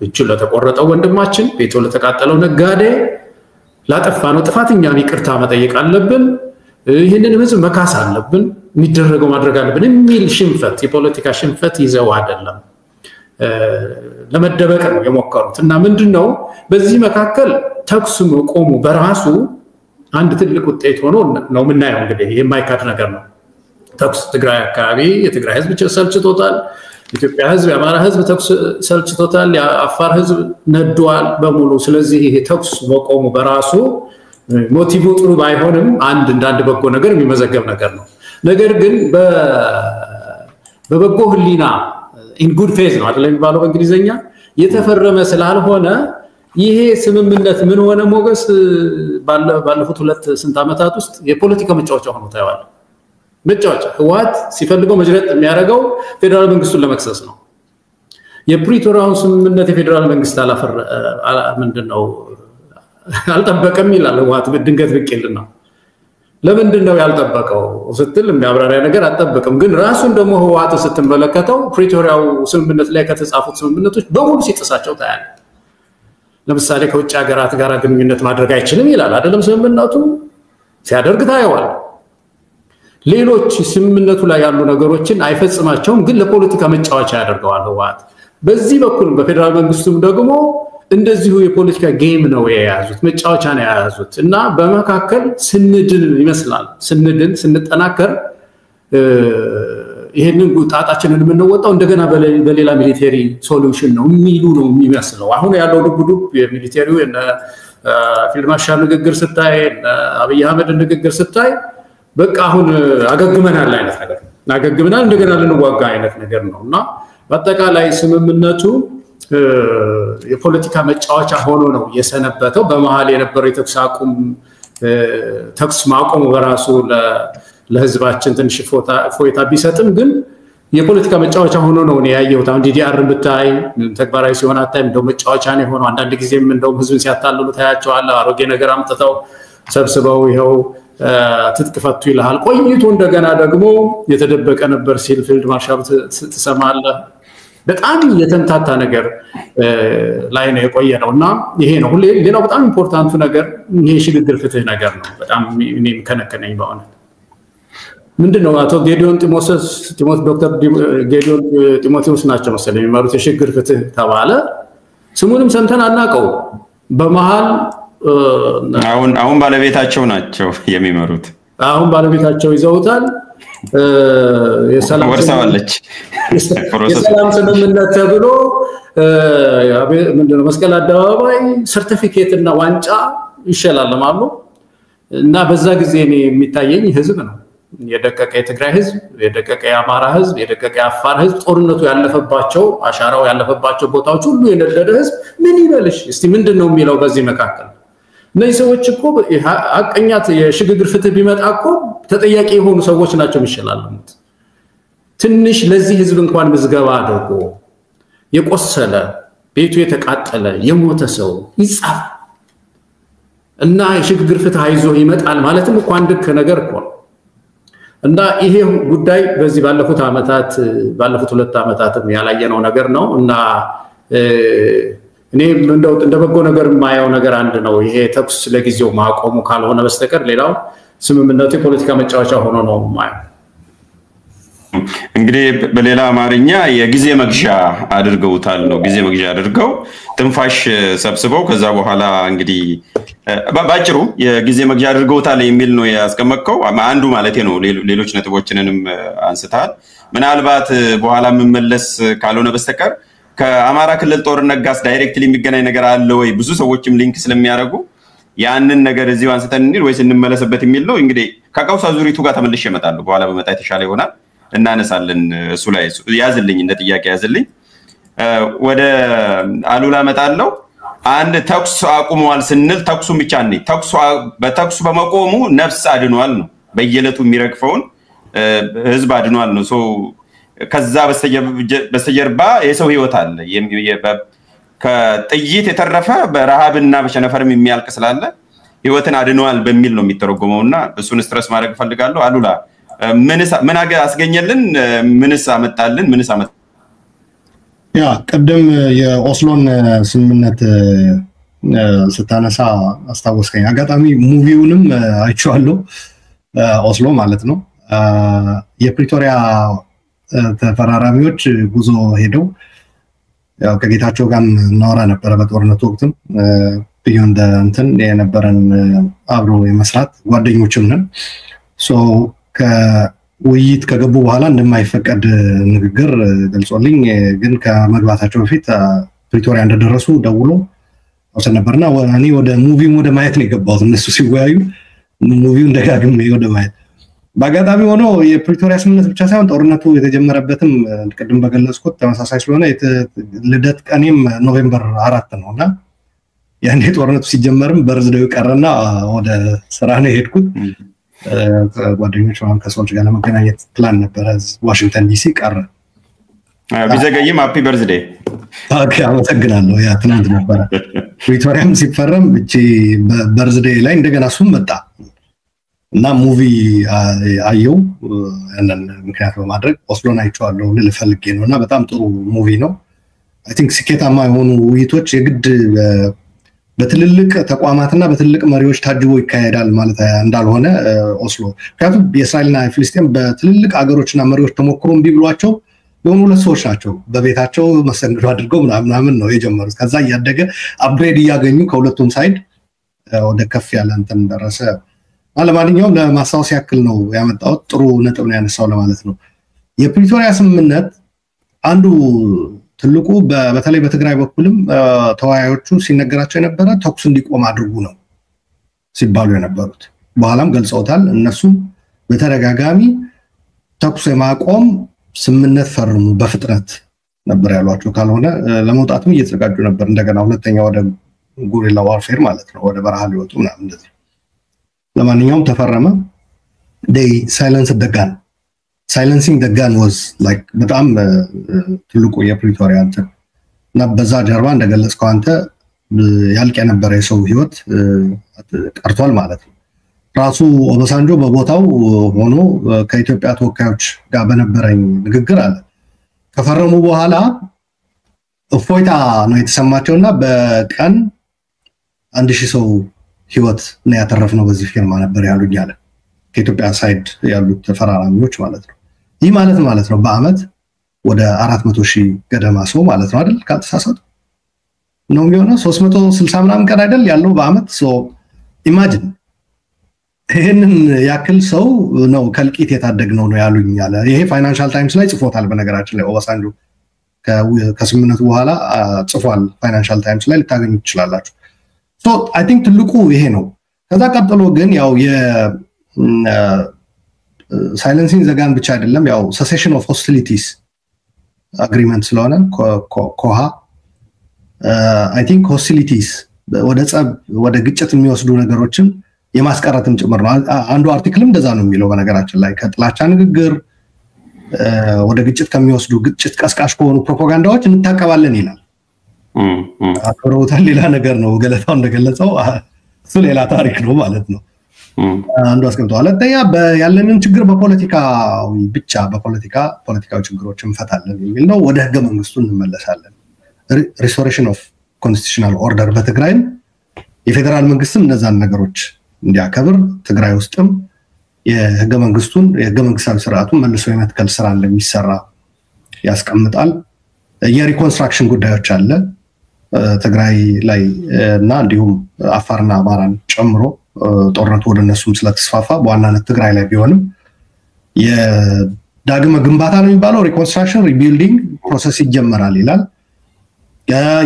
እጁ ለተቆረጠው ወንድማችን ቤቱ ለተቃጠለው ነጋዴ ላጠፋነው ጥፋተኛ ይቅርታ መጠየቅ አለብን ይሄንን ህዝብ መካስ አለብን የሚደረገው ማድረግ አለብን የሚል ሽንፈት የፖለቲካ ሽንፈት ይዘው አይደለም ለመደበቅ ነው የሞከሩት እና ምንድነው በዚህ መካከል ተኩስ ቆሙ በራሱ አንድ ትልቅ ውጤት ሆኖ ነው ምናየው እንግዲህ የማይካድ ነገር ነው ተኩስ ትግራይ አካባቢ የትግራይ ህዝብ ሰልችቶታል ኢትዮጵያ ህዝብ የአማራ ህዝብ ተኩስ ሰልችቶታል የአፋር ህዝብ ነዷል በሙሉ ስለዚህ ይሄ ተኩስ መቆሙ በራሱ ሞቲቭ ጥሩ ባይሆንም አንድ በጎ ነገር የሚመዘገብ ነገር ነው ነገር ግን በበጎ ህሊና in good faith ነው አይደለም የሚባለው በእንግሊዘኛ የተፈረመ ስላልሆነ ይሄ ስምምነት ምን ሆነ ሞገስ ባለፉት ሁለት ስንት አመታት ውስጥ የፖለቲካ መጫወቻ ሆኖ ታይዋል መጫወቻ ህዋት ሲፈልገው መጅረት የሚያደርገው ፌደራል መንግስቱን ለመክሰስ ነው የፕሪቶሪያው ስምምነት የፌደራል መንግስት ምንድነው አልጠበቀም ይላል ህዋት ድንገት ብቅልና ለምንድነው ያልጠበቀው ስትል የሚያብራሪያ ነገር አጠበቀም ግን ራሱን ደግሞ ህዋት ስትመለከተው ፕሪቶሪያው ስምምነት ላይ ከተጻፉት ስምምነቶች በሙሉ ሲጥሳቸው ታያል ለምሳሌ ከውጭ ሀገራት ጋር ግንኙነት ማድረግ አይችልም ይላል አይደለም ስምምነቱ ሲያደርግ ታየዋል ሌሎች ስምምነቱ ላይ ያሉ ነገሮችን አይፈጽማቸውም ግን ለፖለቲካ መጫወቻ ያደርገዋል ህዋት በዚህ በኩል በፌደራል መንግስቱም ደግሞ እንደዚሁ የፖለቲካ ጌም ነው የያዙት መጫወቻ ነው የያዙት እና በመካከል ስንድን ይመስላል ስንጠናከር ይሄንን ጣጣችንን የምንወጣው እንደገና በሌላ ሚሊተሪ ሶሉሽን ነው የሚሉ ነው የሚመስለው አሁን ያለው ድብዱብ የሚሊተሪው እና ፊልድ ማርሻል ንግግር ስታይ አብይ አህመድ ንግግር ስታይ በቃ አሁን አገግመናል አይነት ነገር አገግመናል እንደገና ልንዋጋ አይነት ነገር ነውና በአጠቃላይ ስምምነቱ የፖለቲካ መጫወቻ ሆኖ ነው የሰነበተው በመሃል የነበረው ተኩስ ማቆም በራሱ ለህዝባችን ትንሽ ፎይታ ቢሰጥም ግን የፖለቲካ መጫወቻ ሆኖ ነው ያየው ታውን ዲዲአር ብታይ ተግባራዊ ሲሆን አታይም እንደው መጫወቻ ነው የሆነው አንዳንድ ጊዜም እንደው ህዝብን ሲያታልሉ ታያቸዋል አሮጌ ነገር አምጥተው ሰብስበው ይሄው ትጥቅ ፈቱ ይላል ቆይቶ እንደገና ደግሞ የተደበቀ ነበር ሲል ፊልድ ማርሻል ተሰማለ በጣም የተንታታ ነገር ላይ ነው የቆየነውና ይሄ ነው ሌላው በጣም ኢምፖርታንቱ ነገር ይሄ ሽግግር ፍትህ ነገር ነው በጣም እኔም ከነከነኝ በእውነት ምንድነው አቶ ጌዲዮን ዶክተር ጌዲዮን ጢሞቴዎስ ናቸው መሰለኝ የሚመሩት የሽግግር ፍትህ ተባለ ስሙንም ሰምተን አናቀው በመሃል አሁን ባለቤታቸው ናቸው የሚመሩት አሁን ባለቤታቸው ይዘውታል የሰላም ወርሳዋለች የሰላም ስምምነት ተብሎ ምንድነው መስቀል አደባባይ ሰርቲፊኬት እና ዋንጫ ይሸላለማሉ እና በዛ ጊዜ እኔ የሚታየኝ ህዝብ ነው የደቀቀ የትግራይ ህዝብ የደቀቀ የአማራ ህዝብ የደቀቀ የአፋር ህዝብ ጦርነቱ ያለፈባቸው አሻራው ያለፈባቸው ቦታዎች ሁሉ የነደደ ህዝብ ምን ይበልሽ እስቲ ምንድነው የሚለው በዚህ መካከል እነዚህ ሰዎች እኮ አቀኛት የሽግግር ፍትህ ቢመጣ እኮ ተጠያቂ የሆኑ ሰዎች ናቸው የሚሸላለሙት ትንሽ ለዚህ ህዝብ እንኳን ምዝገባ አድርጎ የቆሰለ ቤቱ የተቃጠለ የሞተ ሰው ይጻፍ እና የሽግግር ፍትህ አይዞ ይመጣል ማለትም እኮ አንድ ነገር እኮ እና ይሄ ጉዳይ በዚህ ባለፉት አመታት ባለፉት 2 አመታትም ያላየነው ነገር ነው እና እኔ እንደበጎ ነገር የማየው ነገር አንድ ነው ይሄ ተኩስ ለጊዜው ማቆሙ ካልሆነ በስተቀር ሌላው ስምምነቱ የፖለቲካ መጫወቻ ሆኖ ነው ማየው እንግዲህ በሌላ አማርኛ የጊዜ መግዣ አድርገውታል ነው ጊዜ መግዣ አድርገው ትንፋሽ ሰብስበው ከዛ በኋላ እንግዲህ ባጭሩ የጊዜ መግዣ አድርገውታል የሚል ነው ያስቀመጥከው አንዱ ማለት ነው ሌሎች ነጥቦችንንም አንስታል ምናልባት በኋላ መመለስ ካልሆነ በስተቀር ከአማራ ክልል ጦርነት ጋር ዳይሬክትሊ የሚገናኝ ነገር አለ ወይ ብዙ ሰዎችም ሊንክ ስለሚያደርጉ ያንን ነገር እዚሁ አንስተን እንዴ ወይስ እንመለስበት የሚል ነው እንግዲህ ከቀውስ አዙሪቱ ጋር ተመልሼ እመጣለሁ በኋላ በመጣ የተሻለ ይሆናል እናነሳለን እሱ ላይ ያዝልኝ እንደ ጥያቄ ያዝልኝ ወደ አሉላ መጣለው አንድ ተኩስ አቁመዋል ስንል ተኩሱ ብቻ ነው በተኩሱ በመቆሙ ነፍስ አድኗል ነው በየለቱ የሚረግፈውን ህዝብ አድኗል ነው ሶ ከዛ በስተጀርባ የሰው ህይወት አለ ከጥይት የተረፈ በረሃብና በቸነፈርም የሚያልቅ ስላለ ህይወትን አድኗል በሚል ነው የሚተረጎመውና እሱን ስትረስ ማድረግ ፈልጋለሁ አሉላ ምን አስገኘልን ምንስ አመጣልን ምንስ አመጣ ያ ቀደም የኦስሎን ስምምነት ስታነሳ አስታወስከኝ አጋጣሚ ሙቪውንም አይቻለሁ ኦስሎ ማለት ነው የፕሪቶሪያ ተፈራራሚዎች ጉዞ ሄደው ያው ከጌታቸው ጋር እናወራ ነበር በጦርነቱ ወቅትም ቢዮንድ እንትን የነበረን አብሮ የመስራት ጓደኞችም ነን ሶ ከውይይት ከገቡ በኋላ እንደማይፈቀድ ንግግር ገልጾልኝ ግን ከመግባታቸው በፊት ፕሪቶሪያ እንደደረሱ ደውሎ ወሰን ነበርና እኔ ወደ ሙቪው ወደ ማየት ነው የገባሁት እነሱ ሲወያዩ ሙቪው እንደጋግም ወደ ማየት ባጋጣሚ ሆኖ የፕሪቶሪያ ስምምነት ብቻ ሳይሆን ጦርነቱ የተጀመረበትም ቅድም በገለጽኩት ተመሳሳይ ስለሆነ ልደት ቀኔም ኖቬምበር 4 ነውና ያኔ ጦርነቱ ሲጀመርም በርዝዴው ቀረና ወደ ስራ ነው ሄድኩት ጓደኞች ማን ከሰዎች ጋር ለመገናኘት ፕላን ነበር ዋሽንግተን ዲሲ ቀረ ቢዘገይም ሃፒ በርዝዴይ ኦኬ አመሰግናለሁ ያ ትናንት ነበር ፕሪቶሪያም ሲፈረም እቺ በርዝዴይ ላይ እንደገና እሱም መጣ እና ሙቪ አየው ያንን ምክንያት በማድረግ ኦስሎን አይቼዋለሁ ልፈልጌ ነውና በጣም ጥሩ ሙቪ ነው አይ ቲንክ ስኬታማ የሆኑ ውይይቶች የግድ በትልልቅ ተቋማትና በትልልቅ መሪዎች ታጅቦ ይካሄዳል ማለት እንዳልሆነ ኦስሎ ምክንያቱም የእስራኤልና ፍልስጤም በትልልቅ አገሮችና መሪዎች ተሞክሮም ቢብሏቸው የሆኑ ሁለት ሰዎች ናቸው በቤታቸው መሰንግዶ አድርገው ምናምን ነው የጀመሩት ከዛ ያደገ አፕግሬድ ያገኙ ከሁለቱም ሳይድ ወደ ከፍ ያለ እንትን ደረሰ ለማንኛውም ለማስታወስ ያክል ነው ያመጣው ጥሩ ነጥብ ነው ያነሳው ለማለት ነው የፕሪቶሪያ ስምምነት አንዱ ትልቁ በተለይ በትግራይ በኩልም ተወያዮቹ ሲነገራቸው የነበረ ተኩስ እንዲቆም አድርጉ ነው ሲባሉ የነበሩት በኋላም ገልጸውታል እነሱ በተደጋጋሚ ተኩስ የማቆም ስምምነት ፈርሙ በፍጥነት ነበር ያሏቸው ካልሆነ ለመውጣትም እየተዘጋጁ ነበር እንደገና ሁለተኛ ወደ ጉሪላ ዋርፌር ማለት ነው ወደ በረሃ ሊወጡ ምናምን እንደዚህ ለማንኛውም ተፈረመ they silenced the gun silencing the gun was like በጣም ትልቁ የፕሪቶሪያ እንትን እና በዛ ጀርባ እንደገለጽከው አንተ ያልቅ የነበረ የሰው ህይወት ቀርቷል ማለት ነው ራሱ ኦባሳንጆ በቦታው ሆኖ ከኢትዮጵያ ተወካዮች ጋር በነበረኝ ንግግር አለ ከፈረሙ በኋላ እፎይታ ነው የተሰማቸውና በቀን 1000 ሰው ህይወት ነው ያተረፍነው በዚህ ፊርማ ነበር ያሉኝ አለ ከኢትዮጵያ ሳይድ ያሉት ተፈራራሚዎች ማለት ነው ይህ ማለት ነው በአመት ወደ 400,000 ገደማ ሰው ማለት ነው አይደል ካልተሳሳቱ ነው የሚሆነው 360 ምናምን ቀን አይደል ያለው በአመት ሶ ኢማጂን ይሄንን ያክል ሰው ነው ከልቂት የታደግነው ነው ያሉኝ አለ። ይሄ ፋይናንሻል ታይምስ ላይ ጽፎታል። በነገራችን ላይ ኦባሳንጆ ከስምምነቱ በኋላ ጽፏል። ፋይናንሻል ታይምስ ላይ ልታገኙ ትችላላችሁ። ሶ አይ ቲንክ ትልቁ ይሄ ነው። ከዛ ቀጥሎ ግን ያው ሳይለንሲንግ ዘጋን ብቻ አይደለም ያው ሰሴሽን ኦፍ ሆስቲሊቲስ አግሪመንት ስለሆነ ኮሃ አይ ቲንክ ሆስቲሊቲስ ወደ ጸብ ወደ ግጭት የሚወስዱ ነገሮችን የማስቀረትም ጭምር ነው። አንዱ አርቲክልም እንደዛ ነው የሚለው በነገራችን ላይ ከጥላቻ ንግግር ወደ ግጭት ከሚወስዱ ግጭት ቀስቃሽ ከሆኑ ፕሮፓጋንዳዎች እንታቀባለን ይላል። አክብሮታል ሌላ ነገር ነው። ገለታው እንደገለጸው እሱ ሌላ ታሪክ ነው ማለት ነው። አንዱ አስቀምጠዋል። ለተያ ያለንን ችግር በፖለቲካዊ ብቻ ፖለቲካዊ ችግሮችን እንፈታለን የሚል ነው። ወደ ህገ መንግስቱ እንመለሳለን። ሪስቶሬሽን ኦፍ ኮንስቲቱሽናል ኦርደር በትግራይም የፌደራል መንግስትም እነዛን ነገሮች እንዲያከብር ትግራይ ውስጥም የህገ መንግስታዊ ስርዓቱን መልሶ የመትከል ስራ እንደሚሰራ ያስቀምጣል። የሪኮንስትራክሽን ጉዳዮች አለ ትግራይ ላይ እና እንዲሁም አፋርና አማራን ጨምሮ ጦርነቱ ወደ እነሱም ስለተስፋፋ በዋናነት ትግራይ ላይ ቢሆንም የዳግመ ግንባታ ነው የሚባለው ሪኮንስትራክሽን ሪቢልዲንግ ፕሮሰስ ይጀመራል ይላል።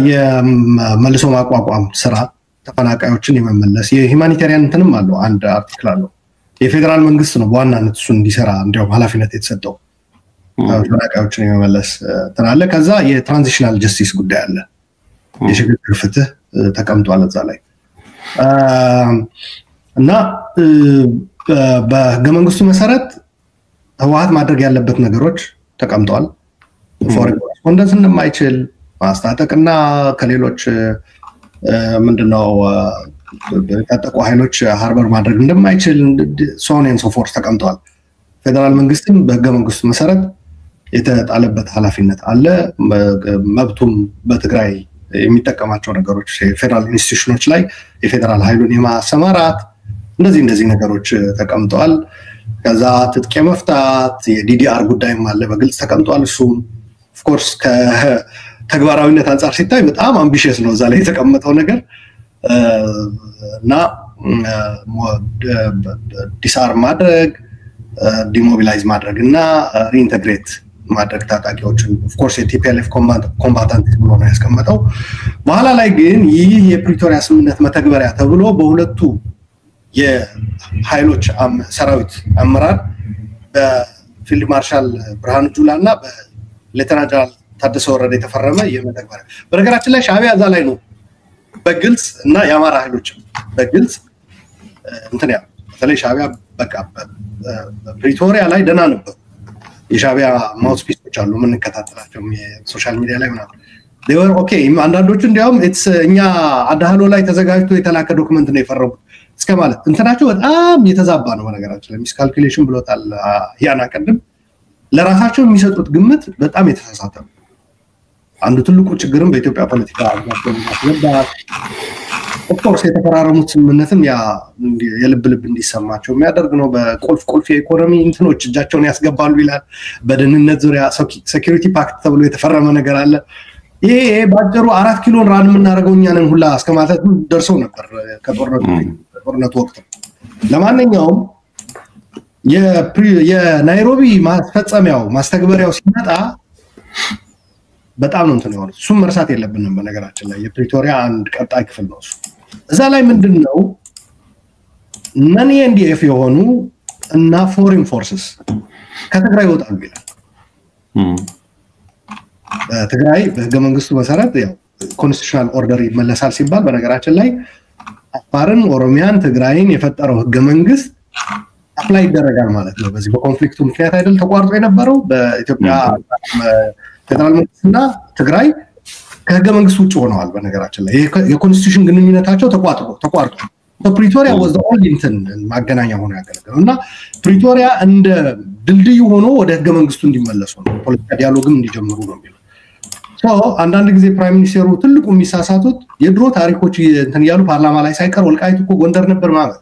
የመልሶ ማቋቋም ስራ ተፈናቃዮችን የመመለስ የሁማኒታሪያን እንትንም አለው። አንድ አርቲክል አለው። የፌደራል መንግስት ነው በዋናነት እሱ እንዲሰራ እንዲያውም ኃላፊነት የተሰጠው ተፈናቃዮችን የመመለስ ተናለ። ከዛ የትራንዚሽናል ጀስቲስ ጉዳይ አለ። የሽግግር ፍትህ ተቀምጧል እዛ ላይ እና በህገ መንግስቱ መሰረት ህወሓት ማድረግ ያለበት ነገሮች ተቀምጧል። ፎሬን ኮረስፖንደንስ እንደማይችል ማስታጠቅና ከሌሎች ምንድነው የታጠቁ ኃይሎች ሃርበር ማድረግ እንደማይችል ሶኔን ሶፎርስ ተቀምጧል። ፌደራል መንግስትም በህገ መንግስቱ መሰረት የተጣለበት ኃላፊነት አለ። መብቱም በትግራይ የሚጠቀማቸው ነገሮች ፌደራል ኢንስቲትዩሽኖች ላይ የፌደራል ኃይሉን የማሰማራት እንደዚህ ነገሮች ተቀምጠዋል። ከዛ ትጥቅ መፍታት የዲዲአር ጉዳይም አለ በግልጽ ተቀምጧል። እሱም ኦፍ ኮርስ ከተግባራዊነት አንፃር ሲታይ በጣም አምቢሽየስ ነው እዛ ላይ የተቀመጠው ነገር እና ዲስአርም ማድረግ ዲሞቢላይዝ ማድረግ እና ሪኢንተግሬት ማድረግ ታጣቂዎችን ኦፍ ኮርስ የቲፒኤልኤፍ ኮምባታንት ብሎ ነው ያስቀመጠው። በኋላ ላይ ግን ይህ የፕሪቶሪያ ስምምነት መተግበሪያ ተብሎ በሁለቱ የኃይሎች ሰራዊት አመራር በፊልድ ማርሻል ብርሃኑ ጁላ እና በሌተናንት ጀነራል ታደሰ ወረደ የተፈረመ የመተግበሪያ በነገራችን ላይ ሻዕቢያ እዛ ላይ ነው በግልጽ እና የአማራ ኃይሎች በግልጽ እንትን ያ በተለይ ሻዕቢያ በቃ ፕሪቶሪያ ላይ ደና ነበር። የሻዕቢያ ማውስፒሶች አሉ የምንከታተላቸው የሶሻል ሚዲያ ላይ ምናምን they were okay አንዳንዶቹ እንዲያውም እኛ አዳህሎ ላይ ተዘጋጅቶ የተላከ ዶክመንት ነው የፈረሙት እስከ ማለት እንትናቸው በጣም የተዛባ ነው። በነገራችን ላይ ሚስ ካልኩሌሽን ብሎታል ያና ቀደም ለራሳቸው የሚሰጡት ግምት በጣም የተሳሳተ ነው። አንዱ ትልቁ ችግርም በኢትዮጵያ ፖለቲካ ያስገባል። ኦፍ ኮርስ የተፈራረሙት ስምምነትም ያ የልብ እንዲሰማቸው የሚያደርግ ነው። በቁልፍ የኢኮኖሚ እንትኖች እጃቸውን ያስገባሉ ይላል። በደህንነት ዙሪያ ሴኩሪቲ ፓክት ተብሎ የተፈረመ ነገር አለ። ይሄ ባጭሩ 4 ኪሎን ራን የምናደርገው እኛ ነን ሁላ እስከማለት ደርሰው ነበር ከጦርነቱ ወቅት። ለማንኛውም የናይሮቢ ማስተግበሪያው ሲመጣ በጣም ነው እንትን የሆነው። እሱም መርሳት የለብንም። በነገራችን ላይ የፕሪቶሪያ አንድ ቀጣይ ክፍል ነው እሱ። እዛ ላይ ምንድነው ነን ኤንዲኤፍ የሆኑ እና ፎሬን ፎርስስ ከትግራይ ይወጣሉ ይላል። በትግራይ በህገ መንግስቱ መሰረት ያው ኮንስቲቱሽናል ኦርደር ይመለሳል ሲባል በነገራችን ላይ አፋርን፣ ኦሮሚያን፣ ትግራይን የፈጠረው ህገ መንግስት አፕላይ ይደረጋል ማለት ነው። በዚህ በኮንፍሊክቱ ምክንያት አይደል ተቋርጦ የነበረው በኢትዮጵያ ፌደራል መንግስትና ትግራይ ከህገ መንግስቱ ውጭ ሆነዋል። በነገራችን ላይ የኮንስቲቱሽን ግንኙነታቸው ተቋርጦ ፕሪቶሪያ was the only እንትን ማገናኛ ሆኖ ያገለገለው እና ፕሪቶሪያ እንደ ድልድይ ሆኖ ወደ ህገ መንግስቱ እንዲመለሱ ነው ፖለቲካ ዲያሎግም እንዲጀምሩ ነው የሚለው። አንዳንድ ጊዜ ፕራይም ሚኒስቴሩ ትልቁ የሚሳሳቱት የድሮ ታሪኮች እንትን ያሉ ፓርላማ ላይ ሳይቀር ወልቃይት እኮ ጎንደር ነበር ማለት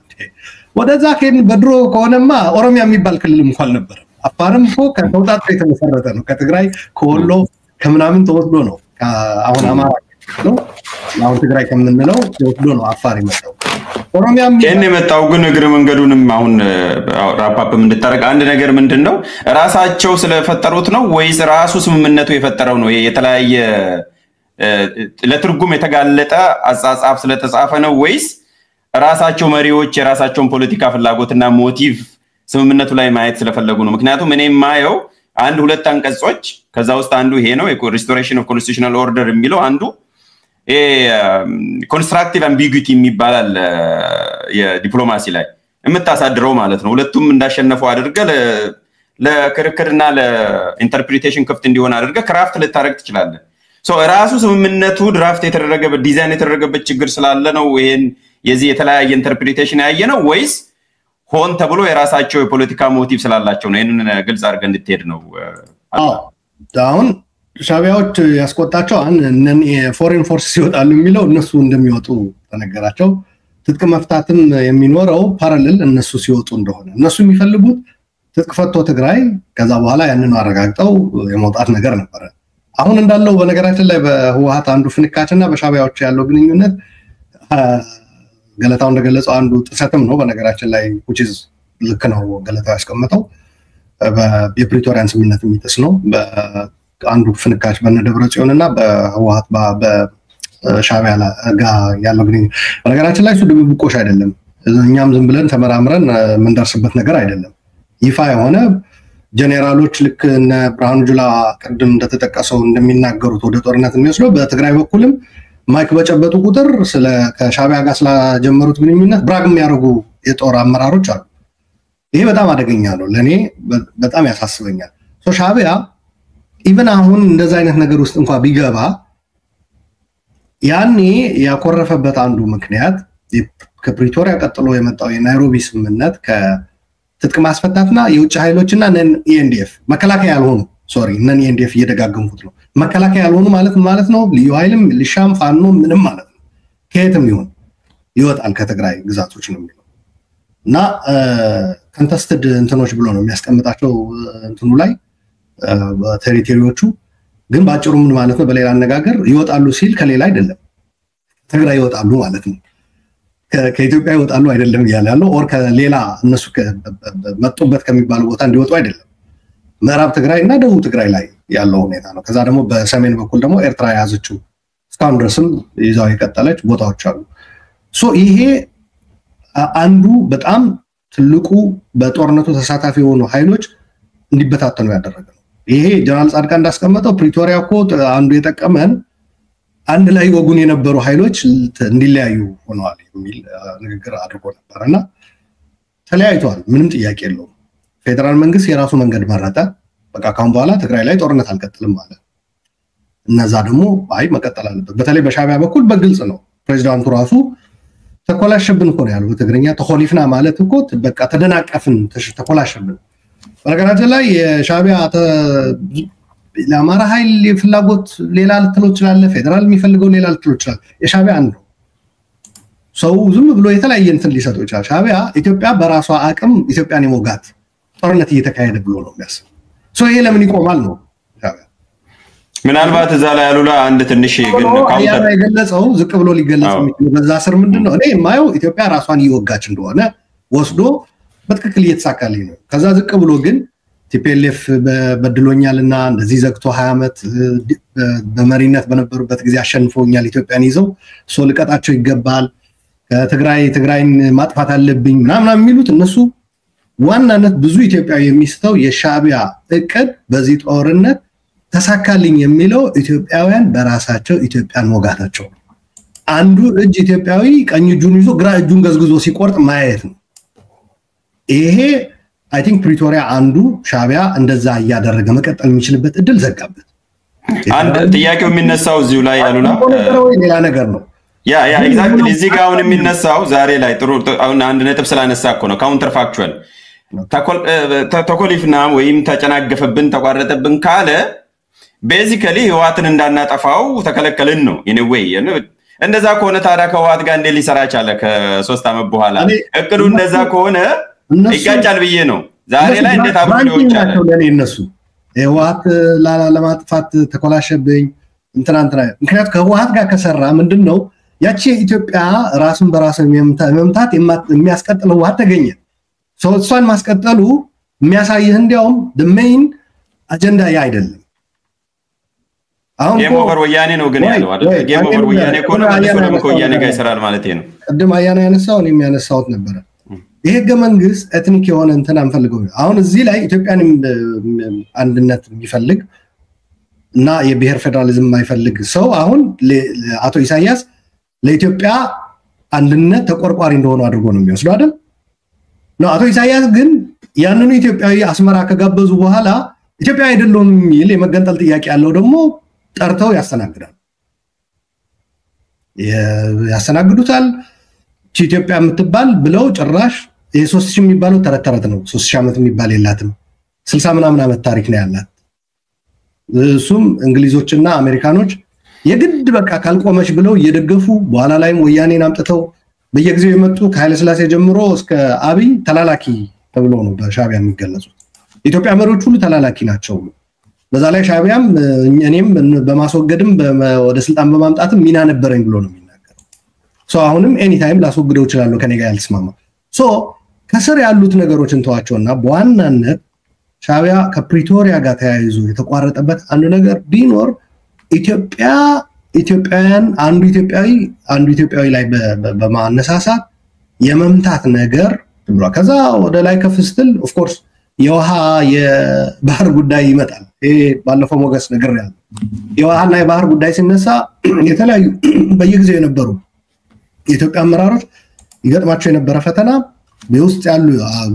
ወደዛ ከሄድን በድሮ ከሆነማ ኦሮሚያ የሚባል ክልል እንኳን ነበር። አፋርም እኮ ከተውጣጣ የተመሰረተ ነው። ከትግራይ ከወሎ ከምናምን ተወስዶ ነው አሁን አማራ ነው አሁን ትግራይ ከምንለው ተወስዶ ነው አፋር የመጣው። ኦሮሚያም ከእኔ መጣው ግን እግረ መንገዱንም አሁን ራፓፕም እንድታረቅ አንድ ነገር ምንድነው ራሳቸው ስለፈጠሩት ነው ወይስ ራሱ ስምምነቱ የፈጠረው ነው የተለያየ ለትርጉም የተጋለጠ አጻጻፍ ስለተጻፈ ነው ወይስ ራሳቸው መሪዎች የራሳቸውን ፖለቲካ ፍላጎትና ሞቲቭ ስምምነቱ ላይ ማየት ስለፈለጉ ነው ምክንያቱም እኔ ማየው አንድ ሁለት አንቀጾች ከዛ ውስጥ አንዱ ይሄ ነው ሪስቶሬሽን ኦፍ ኮንስቲቱሽናል ኦርደር የሚለው አንዱ ኮንስትራክቲቭ አምቢጉቲ የሚባላል የዲፕሎማሲ ላይ የምታሳድረው ማለት ነው ሁለቱም እንዳሸነፈው አድርገ ለክርክርና ለኢንተርፕሪቴሽን ክፍት እንዲሆን አድርገ ክራፍት ልታረግ ትችላለህ ሶ ራሱ ስምምነቱ ድራፍት የተደረገበት ዲዛይን የተደረገበት ችግር ስላለ ነው ይሄን የዚህ የተለያየ ኢንተርፕሪቴሽን ያየ ነው ወይስ ሆን ተብሎ የራሳቸው የፖለቲካ ሞቲቭ ስላላቸው ነው ይሄንን ግልጽ አድርገን እንድትሄድ ነው አሁን ሻቢያዎች ያስቆጣቸው እነን ፎሬን ፎርስ ሲወጣሉ የሚለው እነሱ እንደሚወጡ ተነገራቸው ትጥቅ መፍታትም የሚኖረው ፓራሌል እነሱ ሲወጡ እንደሆነ እነሱ የሚፈልጉት ትጥቅ ፈቶ ትግራይ ከዛ በኋላ ያንን አረጋግጠው የመውጣት ነገር ነበር አሁን እንዳለው በነገራችን ላይ በህወሓት አንዱ ፍንካችና በሻቢያዎች ያለው ግንኙነት ገለታው እንደገለጸው አንዱ ጥሰትም ነው በነገራችን ላይ which is ልክ ነው ገለታው ያስቀመጠው በፕሪቶሪያን ስምምነት የሚጥስ ነው አንዱ ፍንካች በነደብረ ጽዮንና በህወሓት በሻቢያ ጋር ያለው ግንኙነት በነገራችን ላይ እሱ ድብብቆሽ አይደለም እኛም ዝም ብለን ተመራምረን ምንደርስበት ነገር አይደለም ይፋ የሆነ ጀነራሎች ልክ እነ ብርሃኑ ጁላ ቅድም እንደተጠቀሰው እንደሚናገሩት ወደ ጦርነት የሚወስደው በትግራይ በኩልም ማይክ በጨበጡ ቁጥር ስለ ከሻቢያ ጋር ስለጀመሩት ግንኙነት ብራግ የሚያደርጉ የጦር አመራሮች አሉ ይሄ በጣም አደገኛ ነው ለኔ በጣም ያሳስበኛል ሶ ሻቢያ ኢቭን አሁን እንደዛ አይነት ነገር ውስጥ እንኳን ቢገባ ያኔ ያኮረፈበት አንዱ ምክንያት ከፕሪቶሪያ ቀጥሎ የመጣው የናይሮቢ ስምምነት ከትጥቅ ማስፈታትና የውጭ ኃይሎችና ነን ኢኤንዲኤፍ መከላከያ ያልሆኑ ነን ኢኤንዲኤፍ እየደጋገምኩት ነው መከላከያ ያልሆኑ ማለት ነው ልዩ ኃይልም ሊሻም ፋኖ ምንም ማለት ነው ከየትም ይሁን ይወጣል ከትግራይ ግዛቶች ነው የሚለው እና ኮንተስትድ እንትኖች ብሎ ነው የሚያስቀምጣቸው እንትኑ ላይ በቴሪቶሪዎቹ ግን ባጭሩ ምን ማለት ነው በሌላ አነጋገር ይወጣሉ ሲል ከሌላ አይደለም ትግራይ ይወጣሉ ማለት ነው ከኢትዮጵያ ይወጣሉ አይደለም ያለው ኦር ከሌላ እነሱ መጥቶበት ከሚባል ቦታ እንዲወጡ አይደለም ምዕራብ ትግራይ እና ደቡብ ትግራይ ላይ ያለው ሁኔታ ነው ከዛ ደግሞ በሰሜን በኩል ደግሞ ኤርትራ ያዘችው እስካሁን ድረስም ይዛው የቀጠለች ቦታዎች አሉ ሶ ይሄ አንዱ በጣም ትልቁ በጦርነቱ ተሳታፊ የሆኑ ኃይሎች እንዲበታተኑ ያደረገው ይሄ ጀነራል ጻድቃን እንዳስቀመጠው ፕሪቶሪያ እኮ አንዱ የጠቀመን አንድ ላይ ወጉን የነበሩ ኃይሎች እንዲለያዩ ሆነዋል የሚል ንግግር አድርጎ ነበርና ተለያይቷል ምንም ጥያቄ የለውም ፌደራል መንግስት የራሱ መንገድ መረጠ በቃ ካሁን በኋላ ትግራይ ላይ ጦርነት አልቀጥልም ማለት እነዛ ደግሞ አይ መቀጠል አለበት በተለይ በሻቢያ በኩል በግልጽ ነው ፕሬዝዳንቱ ራሱ ተኮላሸብን እኮ ነው ያለው በትግርኛ ተኮሊፍና ማለት እኮ በቃ ተደናቀፍን ተኮላሸብን በነገራችን ላይ የሻቢያ ለአማራ ኃይል ፍላጎት ሌላ ልትለው ይችላል ፌደራል የሚፈልገው ሌላ ልትለው ይችላል የሻቢያ አንዱ ሰው ዝም ብሎ የተለያየ እንትን ሊሰጠው ይችላል ሻቢያ ኢትዮጵያ በራሷ አቅም ኢትዮጵያን የሞጋት ጦርነት እየተካሄደ ብሎ ነው የሚያስብ ሶ ይሄ ለምን ይቆማል ነው ሻቢያ ምናልባት እዛ ላይ ያሉላ አንድ ትንሽ ግን ካውንተር የገለጸው ዝቅ ብሎ ሊገለጽ የሚችለው በዛ ስር ምንድነው እኔ የማየው ኢትዮጵያ ራሷን እየወጋች እንደሆነ ወስዶ በትክክል እየተሳካልኝ ነው ከዛ ዝቅ ብሎ ግን ቲፒኤልኤፍ በድሎኛልና እንደዚህ ዘግቶ 20 ዓመት በመሪነት በነበሩበት ጊዜ አሸንፈውኛል ኢትዮጵያን ይዘው ሶ ልቀጣቸው ይገባል ከትግራይን ማጥፋት አለብኝ ምናምን የሚሉት እነሱ ዋናነት ብዙ ኢትዮጵያዊ የሚስተው የሻቢያ እቅድ በዚህ ጦርነት ተሳካልኝ የሚለው ኢትዮጵያውያን በራሳቸው ኢትዮጵያን ሞጋታቸው አንዱ እጅ ኢትዮጵያዊ ቀኝ እጁን ይዞ ግራ እጁን ገዝግዞ ሲቆርጥ ማየት ነው ይሄ አይ ቲንክ ፕሪቶሪያ አንዱ ሻቢያ እንደዛ ያደረገ መቀጠል የሚችልበት እድል ዘጋበት አንድ ጥያቄው የሚነሳው እዚሁ ላይ ያሉና ሌላ ነገር ነው ያ ኤግዛክትሊ እዚህ ጋር አሁን የሚነሳው ዛሬ ላይ ጥሩ አሁን አንድ ነጥብ ስላነሳ እኮ ነው ካውንተር ፋክቹዋል ተኮሊፍና ወይም ተጨናገፈብን ተቋረጠብን ካለ ቤዚካሊ ህወሓትን እንዳናጠፋው ተከለከልን ነው ኤኒዌይ እንደዛ ከሆነ ታዲያ ከህወሓት ጋር እንዴት ሊሰራ ቻለ ከ3 ዓመት በኋላ እቅዱ እንደዛ ከሆነ ይጋጫል ብዬ ነው ዛሬ ላይ እንዴት አብሮ ሊሆን ቻለ ለኔ እነሱ ህወሓት ለማጥፋት ተኮላሸብኝ እንትና ምክንያቱም ከህወሓት ጋር ከሰራ ምንድነው ያቺ ኢትዮጵያ ራስን በራስ መምታት የሚያስቀጥለው ውሃ ተገኘ ሰው እሷን ማስቀጠሉ የሚያሳይህ እንዲያውም the main አጀንዳ ያ አይደለም አሁን ጌም ኦቨር ወያኔ ነው ግን ያለው አይደል ጌም ኦቨር ወያኔ ኮነ ወደም ወያኔ ጋር ይሰራል ማለት ነው ቀደም አያና ያነሳው እኔ የሚያነሳውት ነበር ይሄ ህገ መንግስት ኤትኒክ የሆነ እንትን አንፈልገው አሁን እዚህ ላይ ኢትዮጵያን አንድነት የሚፈልግ እና የብሔር ፌደራሊዝም የማይፈልግ ሰው አሁን አቶ ኢሳያስ ለኢትዮጵያ አንድነት ተቆርቋሪ እንደሆነ አድርጎ ነው የሚወስደው አይደል ነው አቶ ኢሳያስ ግን ያንኑ ኢትዮጵያዊ አስመራ ከጋበዙ በኋላ ኢትዮጵያ አይደለም የሚል የመገንጠል ጥያቄ ያለው ደግሞ ጠርተው ያስተናግዳል ያስተናግዱታል ኢትዮጵያ የምትባል ብለው ጭራሽ የ3000 የሚባለው ተረተረት ነው 3000 ዓመት የሚባል የላትም 60 ምናምን ዓመት ታሪክ ነው ያላት እሱም እንግሊዞችና አሜሪካኖች የግድ በቃ ካልቆመሽ ብለው እየደገፉ በኋላ ላይም ወያኔን አምጥተው በየጊዜው የመጡ ከኃይለ ሥላሴ ጀምሮ እስከ አብይ ተላላኪ ተብሎ ነው በሻቢያ የሚገለጹት ኢትዮጵያ መሪዎች ሁሉ ተላላኪ ናቸው በዛ ላይ ሻቢያም እኔም በማስወገድም ወደ ስልጣን በማምጣትም ሚና ነበረኝ ብሎ ነው የሚናገረው ሶ አሁንም ኤኒ ታይም ላስወግደው ይችላል ከኔ ጋር ያልተስማማ ሶ ከስር ያሉት ነገሮችን ተዋቸውና በዋናነት ሻቢያ ከፕሪቶሪያ ጋር ተያይዞ የተቋረጠበት አንዱ ነገር ቢኖር ኢትዮጵያውያን አንዱ ኢትዮጵያዊ ላይ በማነሳሳት የመምታት ነገር ብሎ ከዛ ወደ ላይ ከፍ ስትል ኦፍ ኮርስ የውሃ የባህር ጉዳይ ይመጣል ይሄ ባለፈው ሞገስ ነገር ያለው የውሃና የባህር ጉዳይ ሲነሳ የተለያዩ በየጊዜው የነበሩ የኢትዮጵያ አመራሮች ይገጥማቸው የነበረ ፈተና በውስጥ ያሉ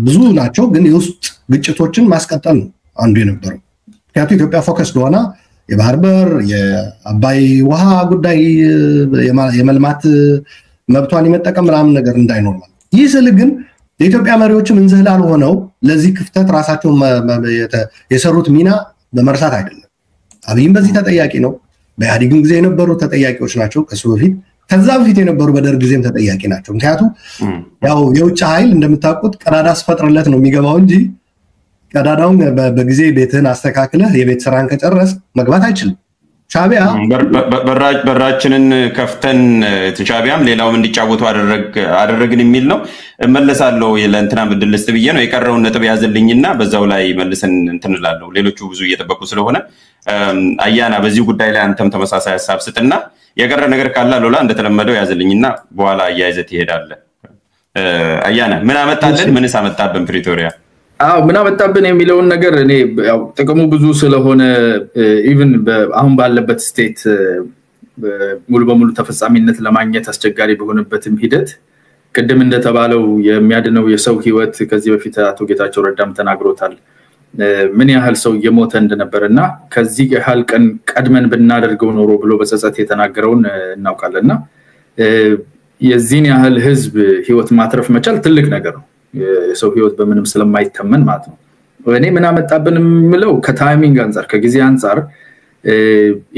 ብዙ ናቸው ግን የውስጥ ግጭቶችን ማስቀጠል ነው አንዱ የነበረው ምክንያቱም ኢትዮጵያ ፎከስ ሆና የባህር በር የአባይ ውሃ ጉዳይ የመልማት መብቷን ይመጠቀም ምናምን ነገር እንዳይኖር ማለት ይህ ስል ግን የኢትዮጵያ መሪዎችም እንዝህላል ሆነው ለዚህ ክፍተት ራሳቸው የሰሩት ሚና በመርሳት አይደለም አብይም በዚህ ተጠያቂ ነው በኢህአዴግም ጊዜ የነበሩ ተጠያቂዎች ናቸው ከሱ ከዛ በፊት የነበሩ በደርግ ጊዜም ተጠያቂ ናቸው ምክንያቱም ያው የውጭ ኃይል እንደምታውቁት ቀዳዳ አስፈጥረለት ነው የሚገባው እንጂ ቀዳዳውን በጊዜ ቤትን አስተካክለህ የቤት ስራን ከጨረስ መግባት አይችልም ሻቢያ በራችንን ከፍተን ሻቢያም ሌላውም እንዲጫወቱ አደረግን የሚል ነው መለሳለው ለእንትና ምድልስት ብዬ ነው የቀረውን ነጥብ ያዘልኝና በዛው ላይ መልሰን እንትንላለሁ ሌሎቹ ብዙ እየተበቁ ስለሆነ አያና በዚህ ጉዳይ ላይ አንተም ተመሳሳይ ሐሳብ ስጥና የቀረ ነገር ካለ ሎላ እንደተለመደው ያዘልኝና በኋላ ያይዘት ይሄዳል አያና ምን አመጣልን ምንስ አመጣብን ፕሪቶሪያ ምን አመጣብን የሚለውን ነገር እኔ ያው ጥቅሙ ብዙ ስለሆነ ኢቭን አሁን ባለበት ስቴት ሙሉ በሙሉ ተፈጻሚነት ለማግኘት አስቸጋሪ በሆነበትም ሂደት ቅድም እንደተባለው የሚያድነው የሰው ህይወት ከዚህ በፊት አቶ ጌታቸው ረዳም ተናግሮታል ምን ያህል ሰው የሞተ እንደነበርና ከዚህ ያህል ቀን ቀድመን ብናደርገው ኖሮ ብሎ በጸጸት የተናገረውን እናውቃለንና የዚህን ያህል ህዝብ ህይወት ማትረፍ መቻል ትልቅ ነገር ነው የሰው ህይወት በምንም ስለማይተመን ማለት ነው እኔ ምን አመጣብን ምለው ከታይሚንግ አንፃር ከጊዜ አንፃር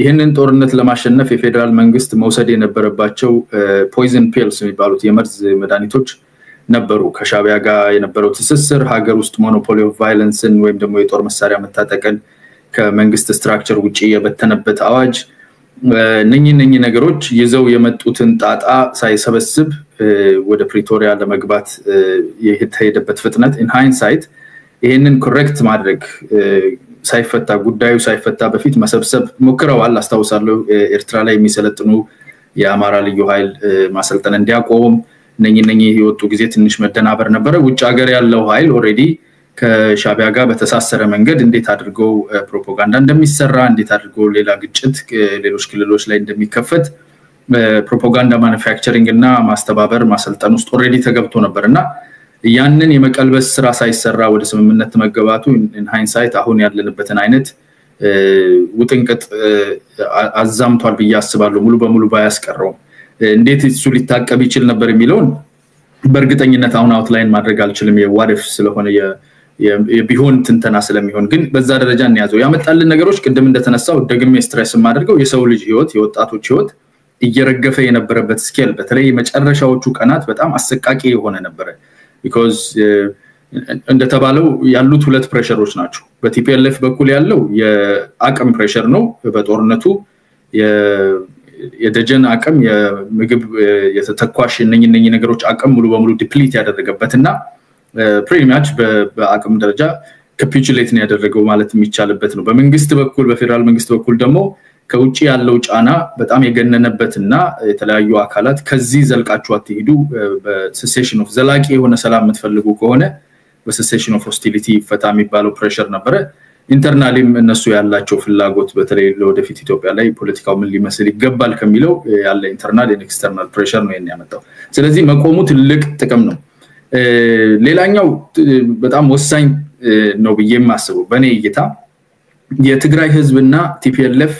ይሄንን ጦርነት ለማሸነፍ የፌደራል መንግስት መውሰድ የነበረባቸው ፖይዘን ፒልስ የሚባሉት የመርዝ መድኃኒቶች ነበሩ ከሻቢያ ጋር የነበረው ትስስር ሀገር ውስጥ ሞኖፖሊ ኦፍ ቫዮለንስን ወይም ደግሞ የጦር መሳሪያ መታጠቅን ከመንግስት ስትራክቸር ውጪ የበተነበት አዋጅ እነኚህ ነገሮች ይዘው የመጡትን ጣጣ ሳይሰበስብ ወደ ፕሪቶሪያ ለመግባት የተሄደበት ፍጥነት ኢን ሃይንሳይት ይሄንን ኮሬክት ማድረግ ሳይፈታ ጉዳዩ ሳይፈታ በፊት መሰብሰብ ሞክረዋል አስተዋውሳለሁ ኤርትራ ላይ የሚሰለጥኑ የአማራ ልዩ ኃይል ማሰልጠን እንዲያቆም እነኚህ የወጡ ጊዜ ትንሽ መደናበር ነበር ውጭ ሀገር ያለው ኃይል ኦሬዲ ከሻቢያ ጋር በተሳሰረ መንገድ እንዴት አድርገው ፕሮፓጋንዳ እንደሚሰራ እንዴት አድርገው ሌላ ግጭት ሌሎች ክልሎች ላይ እንደሚከፈት ፕሮፓጋንዳ ማኑፋክቸሪንግ እና ማስተባበር ማሰልጠን ውስጥ ኦሬዲ ተገብቶ ነበርና ያንን የመቀልበስ ስራ ሳይሰራ ወደ ስምምነት መገባቱ ኢን ሃይንሳይት አሁን ያለንበትን አይነት ውጥንቅጥ አዛምቷል በያስባሉ ሙሉ በሙሉ ባያስቀረው እንዴት እሱ ሊታቀብ ይችል ነበር የሚለውን በእርግጠኝነት አሁን አውትላይን ማድረግ አልችልም የዋሪፍ ስለሆነ የቢሆን ትንተና ስለሚሆን ግን በዛ ደረጃ እንያዘው ያመጣልን ነገሮች ቅድም እንደተነሳው ደግሜ ስትሬስ ማድረገው የሰው ልጅ ህይወት የወጣቶች ህይወት እየረገፈ የነበረበት ስኬል በተለይ መጨረሻዎቹ ቀናት በጣም አሰቃቂ የሆነ ነበር because እንደተባለው ያሉት ሁለት ፕሬሸሮች ናቸው በቲፒኤልኤፍ በኩል ያለው የአቅም ፕሬሸር ነው በጦርነቱ የደጀን አቅም የምግብ የተተኳሽ እነኚህ ነገሮች አቅም ሙሉ በሙሉ ዲፕሊት ያደረገበትና pretty much በአቅም ደረጃ ካፒቹሌት ነው ያደረገው ማለት የሚቻልበት ነው በመንግስት በኩል በፌደራል መንግስት በኩል ደግሞ ከውጪ ያለው ጫና በጣም የገነነበትና የተለያዩ አካላት ከዚህ ዘልቃችሁ አትሄዱ በሴሴሽን ኦፍ ዘላቂ የሆነ ሰላም የምትፈልጉ ከሆነ በሴሴሽን ኦፍ ሆስቲሊቲ ፈታ የሚባለው ፕሬሸር ነበር ኢንተርናሊም እነሱ ያላቸው ፍላጎት በተለይ ለወደፊት ኢትዮጵያ ላይ ፖለቲካው ምን ሊመስል ይገባል ከሚለው ያለ ኢንተርናል እና ኤክስተርናል ፕሬሸር ነው የሚያመጣው ስለዚህ መቆሙ ትልቅ ጥቅም ነው ሌላኛው በጣም ወሳኝ ነው በየማስበው በኔ እይታ የትግራይ ህዝብና ቲፒኤልኤፍ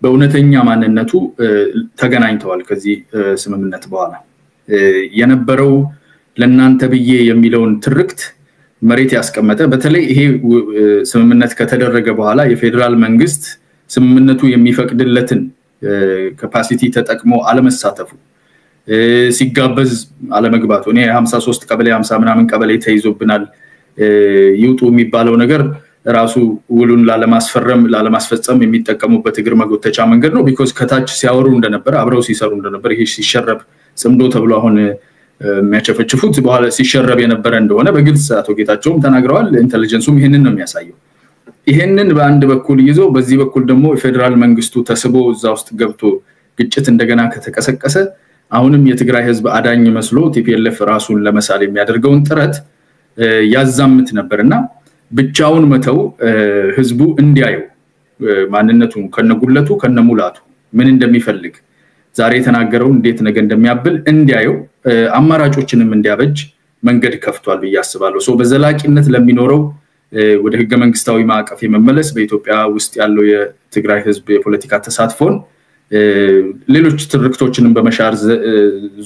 በእውነተኛ ማንነቱ ተገናኝተዋል ከዚህ ስምምነት በኋላ የነበረው ለናንተ ብዬ የሚለውን ትርክት መሬት ያስቀመጠ በተለይ ይሄ ስምምነት ከተደረገ በኋላ የፌደራል መንግስት ስምምነቱ የሚፈቅድለትን ካፓሲቲ ተጠቅሞ አለመሳተፉ ሲጋበዝ አለመግባቱ እኔ 53 ቀበሌ 50 ምናምን ቀበሌ ተይዞብናል ይውጡ የሚባለው ነገር ራሱ ውሉን ላለማስፈጸም የሚጠቀሙበት እግር መጎተቻ መንገድ ነው because ከታች ሲያወሩ እንደነበር አብረው ሲሰሩ እንደነበር ይሄ ሲሸረብ ጽምዶ ተብሎ አሁን የሚያቸፈጭፉት በኋላ ሲሸረብ የነበረ እንደሆነ በግልጽ አቶ ጌታቸውም ተናግረዋል ኢንተለጀንሱም ይሄንን ነው የሚያሳየው ይሄንን በአንድ በኩል ይዞ በዚህ በኩል ደግሞ የፌደራል መንግስቱ ተስቦ እዛ ውስጥ ገብቶ ግጭት እንደገና ከተቀሰቀሰ አሁንም የትግራይ ህዝብ አዳኝ መስሎ ቲፒኤልኤፍ ራሱን ለመሳል የሚያደርገውን ጥረት ያዛምት ነበርና ብቻውን መተው ህዝቡ እንዲያየው ማንነቱን ከነጉለቱ ከነሙላቱ ምን እንደሚፈልግ ዛሬ ተናገረው እንዴት ነገ እንደሚያብል እንዲያየው አማራጮችንም እንዲያበጅ መንገድ ከፍቷል በያስባለው ሶ በዘላቂነት ለሚኖረው ወደ ህገ መንግስታዊ ማዕቀፍ የመመለስ በኢትዮጵያ ውስጥ ያለው የትግራይ ህዝብ የፖለቲካ ተሳትፎን ሌሎች ትርክቶችንም በመሻር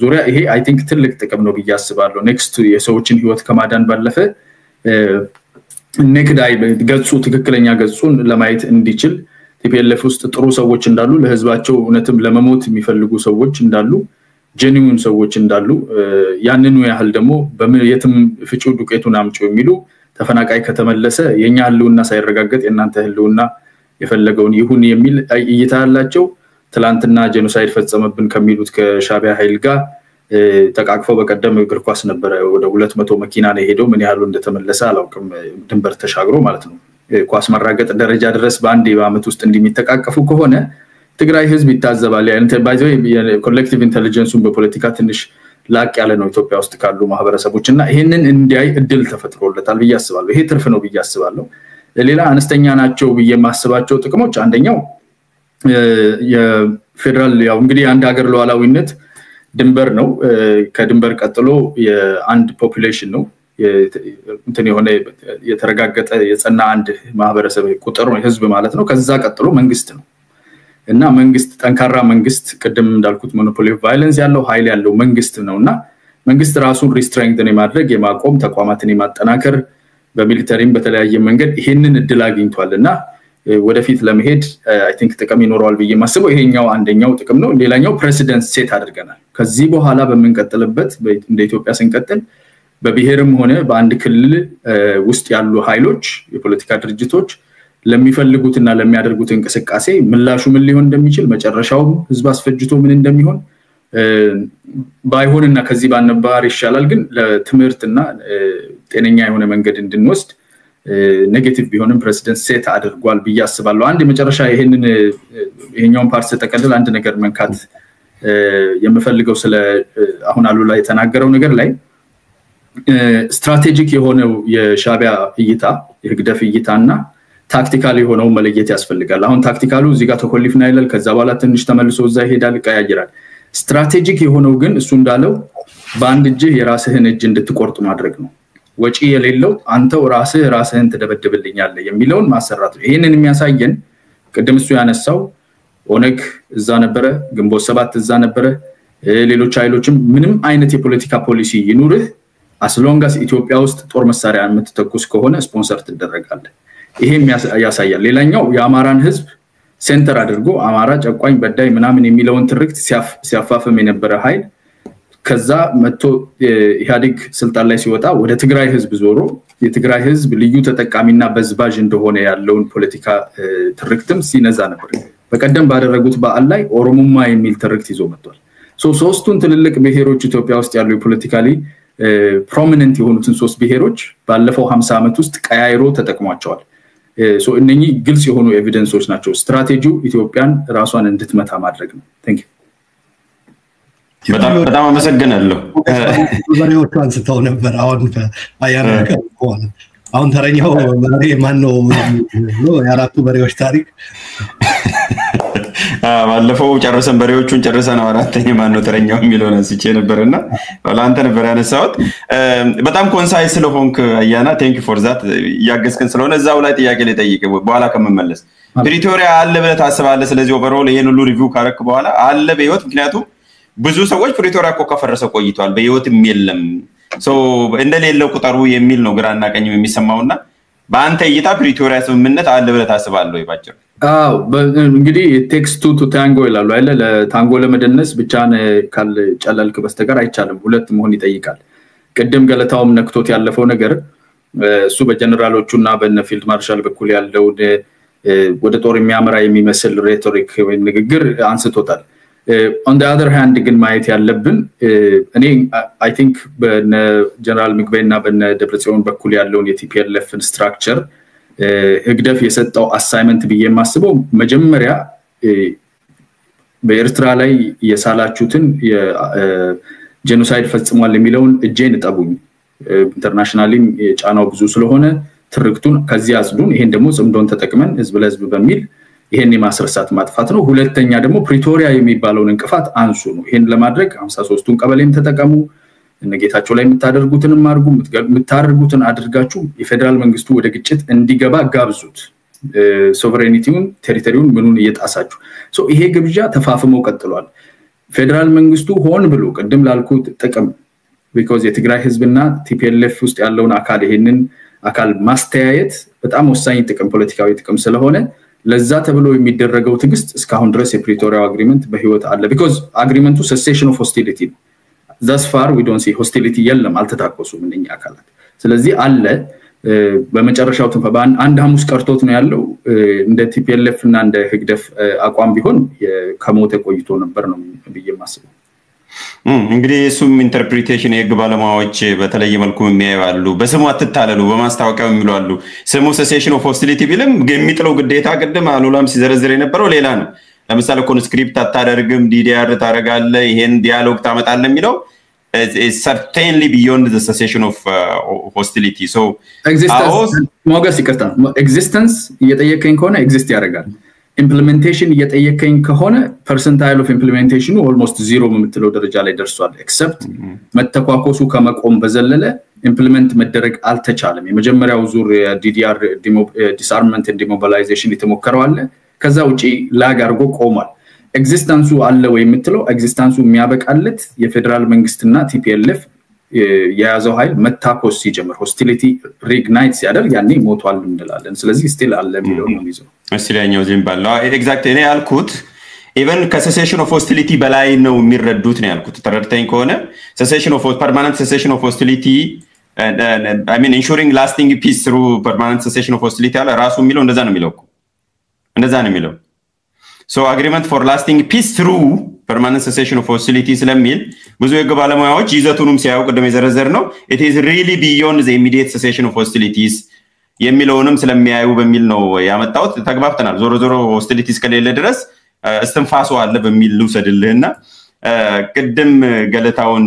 ዙሪያ ይሄ አይ ቲንክ ትልቅ ጥቅም ነው በያስባለው ኔክስት የሰዎችን ህይወት ከማዳን ባለፈ ኔክዳይ ገጹ ትክክለኛ ገጹን ለማየት እንዲችል ቲፒኤልኤፍ ውስጥ ጥሩ ሰዎች እንዳሉ ለህዝባቸው እነተም ለመሞት የሚፈልጉ ሰዎች እንዳሉ ጄኒውን ሰዎች እንዳሉ ያንኑ ያህል ደግሞ በየትም ፍጩ ዱቄቱን አምጪ የሚሉ ተፈናቃይ ከተመለሰ የኛ ህልውና ሳይረጋገጥ የናንተ ህልውና የፈለገውን ይሁን የሚል እይታ ያላቸው ትላንትና ጄኖሳይድ ፈጸመብን ከሚሉት ከሻቢያ ኃይል ጋር ተቃቅፈው በቀደም እግር ኳስ ነበር ወደ 200 መኪና ነው ሄደው ምን ያህሉ እንደተመለሰ አላውቅም ድንበር ተሻግሮ ማለት ነው ኳስ መራገጥ ደረጃ ድረስ በአንድ ዓመት ውስጥ እንደሚተቃቀፉ ከሆነ ትግራይ ህዝብ ይታዘባል ያንተ ባይዘው የኮሌክቲቭ ኢንተለጀንሱን በፖለቲካ ትንሽ ላቅ ያለ ነው ኢትዮጵያ ውስጥ ካሉ ማህበረሰቦችና ይሄንን እንዲያይ እድል ተፈጥሮለታል በያስባለው ይሄ ትርፍ ነው በያስባለው ሌላ አነስተኛ ናቸው በየማስባቸው ጥቅሞች አንደኛው የፌደራል ያው እንግዲህ አንድ ሀገር ሉዓላዊነት ድንበር ነው ከድንበር ቀጥሎ የአንድ ፖፑሌሽን ነው እንትን የሆነ የተረጋገጠ የጸና አንድ ማህበረሰብ ቁጥር ነው ህዝብ ማለት ነው ከዛ ቀጥሎ መንግስት ነው እና መንግስት ጠንካራ መንግስት ቀደም እንዳልኩት ሞኖፖሊ ኦፍ ቫዮለንስ ያለው ኃይል ያለው መንግስት ነውና መንግስት ራሱን ሪስትሬንግተን የማድረግ የማቆም ተቋማትን የማጠናከር በሚሊተሪም በተለያየ መንገድ ይሄንን እድል አግኝቷልና ወደፊት ለመሄድ አይ ቲንክ ጥቅም ይኖራል በየማስበው ይሄኛው አንደኛው ጥቅም ነው ሌላኛው ፕሬሲደንት ሴት አድርገናል ከዚህ በኋላ በመንቀጥልበት እንደ ኢትዮጵያ ስንቀጥል በብሔርም ሆነ በአንድ ክልል ውስጥ ያሉ ኃይሎች የፖለቲካ ድርጅቶች ለሚፈልጉትና ለሚያደርጉት እንቅስቃሴ ምላሹ ምን ሊሆን እንደሚችል መጨረሻው ህዝብ አስፈጅቶ ምን እንደሚሆን ባይሆንና ከዚህ ባነባር ይሻላል ግን ለትምህርትና ጤነኛ የሆነ መንገድ እንድንወስድ ኔጌቲቭ ቢሆንም ፕሬሲደንት ሴት አድርጓል በያስባለው አንድ መጨረሻ ይሄኛውን ፓርት ተቀደል አንድ ነገር መንካት የምፈልገው ስለ አሁን አሉ ላይ የተናገረው ነገር ላይ ስትራቴጂክ የሆነው የሻቢያ እይታ የህግደፍ እይታና ታክቲካል የሆነው መለየት ያስፈልጋል አሁን ታክቲካሉ እዚህ ጋር ተኮሊፍና ይላል ከዛ በኋላ ትንሽ ተመልሶ እዛ ይሄዳል ቀያይራል ስትራቴጂክ የሆነው ግን እሱ እንዳለው በአንድ እጅ የራስህን እጅ እንድትቆርጥ ማድረግ ነው ወጪ የሌለው አንተው ራስህን ተደበደብልኛለህ የሚለውን ማሰራት ነው ይሄንን የሚያሳየን ቀደም እሱ ያነሳው ኦነግ እዛ ነበረ ግንቦት 7 እዛ ነበረ ሌሎች ኃይሎችም ምንም አይነት የፖለቲካ ፖሊሲ ይኑርህ as long as ኢትዮጵያ ውስጥ ጦር መሳሪያ የምትተኩስ ከሆነ ስፖንሰር ትደረጋለህ ይሄም ያሳያል ሌላኛው የአማራን ህዝብ ሴንተር አድርጎ አማራ ጨቋኝ በዳይ ምናምን የሚለውን ትርክት ሲያፋፍም የነበረ ኃይል ከዛ መጥቶ ኢህአዴግ ስልጣን ላይ ሲወጣ ወደ ትግራይ ህዝብ ዞሮ የትግራይ ህዝብ ልዩ ተጠቃሚና በዝባዥ እንደሆነ ያለውን ፖለቲካ ትርክትም ሲነዛ ነበር በቀደም ባደረጉት በዓል ላይ ኦሮሞማ የሚል ትርክት ይዞ መጥቷል። ሶስቱን ትልልቅ ብሔሮች ኢትዮጵያ ውስጥ ያሉ ፖለቲካሊ ፕሮሚነንት የሆኑትን ሶስት ብሔሮች ባለፈው 50 ዓመት ውስጥ ቀያይሮ ተጠቅሟቸዋል። እነኚህ ግልጽ የሆኑ ኤቪደንሶች ናቸው። ስትራቴጂው ኢትዮጵያን ራሷን እንድትመታ ማድረግ ነው። ታንክ ዩ በጣም አመሰግናለሁ። በሬዎቹ አንስተው ነበር። አሁን ተረኛው በሬ ማን ነው? የአራቱ በሬዎች ታሪክ ባለፈው ጨርሰን በሬዎቹን ጨርሰን አራተኛ ማን ነው ተረኛው የሚለውን አንስቼ ነበርና ለአንተ ነበር ያነሳሁት። በጣም ኮንሳይዝ ስለሆንክ አያና ቴንክ ዩ ፎር ዛት ያገዝከን ስለሆነ እዛው ላይ ጥያቄ ልጠይቅ በኋላ ከመመለስ ፕሪቶሪያ አለ ብለህ ታስባለህ? ስለዚህ ኦቨርኦል ይሄን ሁሉ ሪቪው ካረክ በኋላ አለ በህይወት? ምክንያቱም ብዙ ሰዎች ፕሪቶሪያ እኮ ከፈረሰ ቆይቷል በህይወትም የለም እንደሌለው ቁጠሩ የሚል ነው ግራና ቀኝ የሚሰማውና በአንተ እይታ ፕሪቶሪያ ስምምነት አለ ብለህ ታስባለህ ወይ ባጭሩ? እንግዲህ ቴክስት ቱ ታንጎ ይላሉ አይደል? ለታንጎ ለመደነስ ብቻን ካልጨለልክ በስተቀር አይቻልም፣ ሁለት መሆን ይጠይቃል። ቅድም ገለታውም ነክቶት ያለፈው ነገር እሱ በጀነራሎቹና በፊልድ ማርሻል በኩል ያለው ወደ ጦር የሚያመራ የሚመስል ሬቶሪክ ወይ ንግግር አንስቶታል። on the other hand ግን ማየት ያለብን እኔ I think በነ ጀነራል ምግበይና በነ ደብረጽዮን በኩል ያለውን የቲፒኤልኤፍን ስትራክቸር ህግደፍ የሰጠው አሳይመንት ብዬ የማስበው መጀመሪያ በኤርትራ ላይ የሳላችሁትን የጄኖሳይድ ፈጽሟል የሚለውን እጄን እጠቡኝ፣ ኢንተርናሽናሊም የጫናው ብዙ ስለሆነ ትርክቱን ከዚህ አጽዱን፣ ይሄን ደግሞ ጽምዶን ተጠቅመን ህዝብ ለህዝብ በሚል ይሄን የማስረሳት ማጥፋት ነው። ሁለተኛ ደግሞ ፕሪቶሪያ የሚባለውን እንቅፋት አንሱ ነው። ይሄን ለማድረግ 53ቱን ቀበሌም ተጠቀሙ፣ እነጌታቸው ላይ የምታደርጉትን ማርጉ፣ የምታደርጉትን አድርጋችሁ የፌደራል መንግስቱ ወደ ግጭት እንዲገባ ጋብዙት፣ ሶቨሬኒቲውን ቴሪቶሪውን ምኑን እየጣሳችሁ ይሄ ግብዣ ተፋፍሞ ቀጥሏል። ፌደራል መንግስቱ ሆን ብሎ ቅድም ላልኩት ጥቅም because የትግራይ ህዝብና ቲፒኤልኤፍ ውስጥ ያለውን አካል ይሄንን አካል ማስተያየት በጣም ወሳኝ ጥቅም ፖለቲካዊ ጥቅም ስለሆነ ለዛ ተብሎ የሚደረገው ትግስት እስካሁን ድረስ የፕሪቶሪያው አግሪመንት በህይወት አለ because አግሪመንቱ cessation of hostility thus far we don't see hostility የለም፣ አልተታኮሱም እነኛ አካላት። ስለዚህ አለ በመጨረሻው አንድ ሐሙስ ቀርቶት ነው ያለው። እንደ ቲፒኤልኤፍ እና እንደ ህግደፍ አቋም ቢሆን ከሞተ ቆይቶ ነበር ነው ብዬ ማስበው። እንግዲህ እሱም ኢንተርፕሪቴሽን የህግ ባለሙያዎች በተለየ መልኩ የሚያያሉ። በስሙ አትታለሉ በማስታወቂያው የሚሉ አሉ። ስሙ cessation of hostility ቢልም የሚጥለው ግዴታ ቅድም አሉላም ሲዘረዝር የነበረው ሌላ ነው። ለምሳሌ ኮንስክሪፕት አታደርግም፣ ዲዲአር ታደርጋለህ፣ ይሄን ዲያሎግ ታመጣለህ የሚለው is certainly beyond the cessation of hostility. So existence እየጠየቀኝ ከሆነ exist ያደርጋል። implementation እየጠየቀኝ ከሆነ percentile of implementation almost zero የምትለው ደረጃ ላይ ደርሷል። except መተኳኮሱ ከመቆም በዘለለ implement መደረግ አልተቻለም። የመጀመሪያው ዙር ዲዲአር disarmament and demobilization የተሞከረው አለ፣ ከዛ ውጪ ላግ አድርጎ ቆሟል። ኤግዚስተንሱ አለ ወይ የምትለው ኤግዚስተንሱ የሚያበቃለት የፌደራል መንግስትና ቲፒኤልኤፍ የያዘው ኃይል መታኮስ ሲጀምር ሆስቲሊቲ ሪግናይት ሲያደርግ ያኔ ሞቷል እንላለን። ስለዚህ ስቲል አለ የሚለው ነው የሚይዘው። እስቲላኛው ዚምባል ኤግዛክት እኔ ያልኩት ኢቨን ከሴሴሽን ኦፍ ሆስቲሊቲ በላይ ነው የሚረዱት ነው ያልኩት። ተረድተኝ ከሆነ ሴሴሽን ኦፍ permanent cessation of hostility I mean ensuring lasting peace through permanent cessation of hostility አለ ራሱ የሚለው እንደዛ ነው የሚለው እኮ እንደዛ ነው የሚለው። So agreement for lasting peace through permanent cessation of hostility ስለሚል ብዙ የህግ ባለሙያዎች ይዘቱንም ሲያዩ ቅድም የዘረዘር ነው it is really beyond the immediate cessation of hostilities የሚለውንም ስለሚያዩ በሚል ነው ያመጣሁት። ተግባብተናል። ዞሮ ዞሮ hostilities ከሌለ ድረስ እስትንፋሱ አለ በሚል ልውሰድልህና ቅድም ገለታውን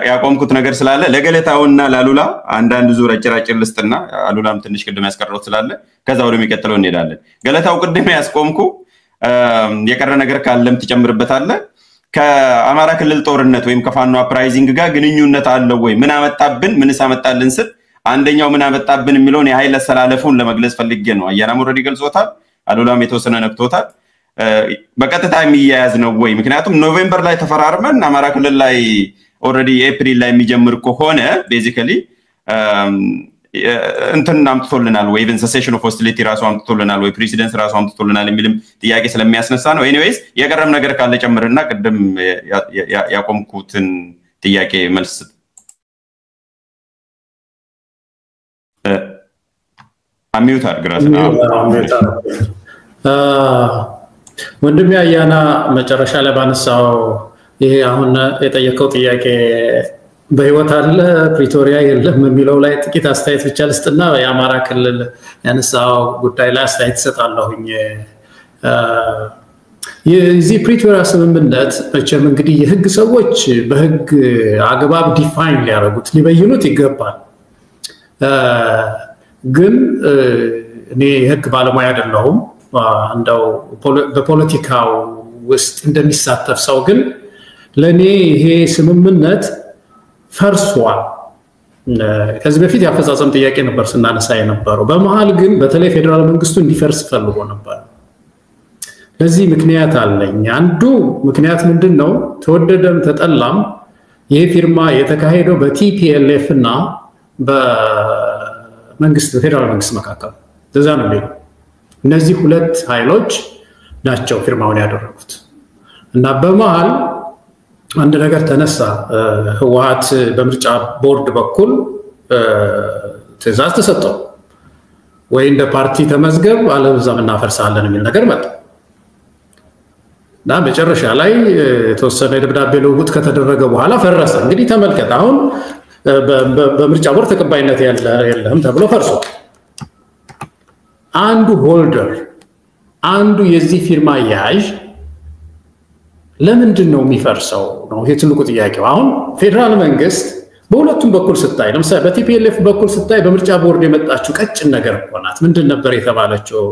ያቆምኩት ነገር ስላለ ለገለታውና ላሉላ አንዳንድ ዙር አጭራጭር ልስጥና አሉላም ትንሽ ቅድም ያስቀረው ስላለ ከዛ ወደ የሚቀጥለው እንሄዳለን። ገለታው ቅድም ያስቆምኩ የቀረ ነገር ካለም ትጨምርበታለህ። ከአማራ ክልል ጦርነት ወይም ከፋኖ አፕራይዚንግ ጋር ግንኙነት አለው ወይ ምን አመጣብን ምንስ አመጣልን ስል አንደኛው ምን አመጣብን የሚለውን የኃይል አሰላለፉን ለመግለጽ ፈልጌ ነው። አያናም ኦሬዲ ገልጾታል፣ አሉላም የተወሰነ ነክቶታል። በቀጥታ የሚያያዝ ነው ወይ? ምክንያቱም ኖቬምበር ላይ ተፈራርመን አማራ ክልል ላይ ኦሬዲ ኤፕሪል ላይ የሚጀምር ከሆነ ቤዚካሊ እንትን አምጥቶልናል ወይ ኢቨን cessation of hostility ራሱ አምጥቶልናል ወይ ፕሬሲደንስ ራሱ አምጥቶልናል የሚልም ጥያቄ ስለሚያስነሳ ነው። ኤኒዌይስ የቀረም ነገር ካለ ጨምርና ቅድም ያቆምኩትን ጥያቄ መልስ አሚዩት አድርግ ራስና ወንድሜ አያና መጨረሻ ላይ ባነሳው ይሄ አሁን የጠየቀው ጥያቄ በህይወት አለ ፕሪቶሪያ የለም የሚለው ላይ ጥቂት አስተያየት ብቻ ልስጥና የአማራ ክልል ያነሳው ጉዳይ ላይ አስተያየት ሰጣለሁኝ። የዚህ ፕሪቶሪያ ስምምነት መቼም እንግዲህ የህግ ሰዎች በህግ አግባብ ዲፋይን ሊያደርጉት ሊበይኑት ይገባል። ግን እኔ የህግ ባለሙያ አይደለሁም። እንደው በፖለቲካው ውስጥ እንደሚሳተፍ ሰው ግን ለኔ ይሄ ስምምነት ፈርሷል። ከዚህ በፊት ያፈጻጸም ጥያቄ ነበር ስናነሳ የነበረው። በመሃል ግን በተለይ ፌደራል መንግስቱ እንዲፈርስ ፈልጎ ነበር። ለዚህ ምክንያት አለኝ። አንዱ ምክንያት ምንድነው? ተወደደም ተጠላም ይሄ ፊርማ የተካሄደው በቲፒኤልኤፍ እና በመንግስት ፌደራል መንግስት መካከል እንደዛ ነው የሚለው። እነዚህ ሁለት ኃይሎች ናቸው ፊርማውን ያደረጉት እና በመሃል አንድ ነገር ተነሳ። ህወሓት በምርጫ ቦርድ በኩል ትዕዛዝ ተሰጠው ወይ እንደ ፓርቲ ተመዝገብ አለበለዚያ እናፈርሳለን የሚል ነገር መጣ እና መጨረሻ ላይ የተወሰነ ደብዳቤ ልውውጥ ከተደረገ በኋላ ፈረሰ። እንግዲህ ተመልከት፣ አሁን በምርጫ ቦርድ ተቀባይነት የለህም ተብሎ ፈርሷል። አንዱ ሆልደር አንዱ የዚህ ፊርማ ያዥ ለምንድን ነው የሚፈርሰው ነው ይሄ ትልቁ ጥያቄው። አሁን ፌደራል መንግስት በሁለቱም በኩል ስታይ ለምሳሌ በቲፒኤልኤፍ በኩል ስታይ በምርጫ ቦርድ የመጣችው ቀጭን ነገር እኮ ናት። ምንድን ነበር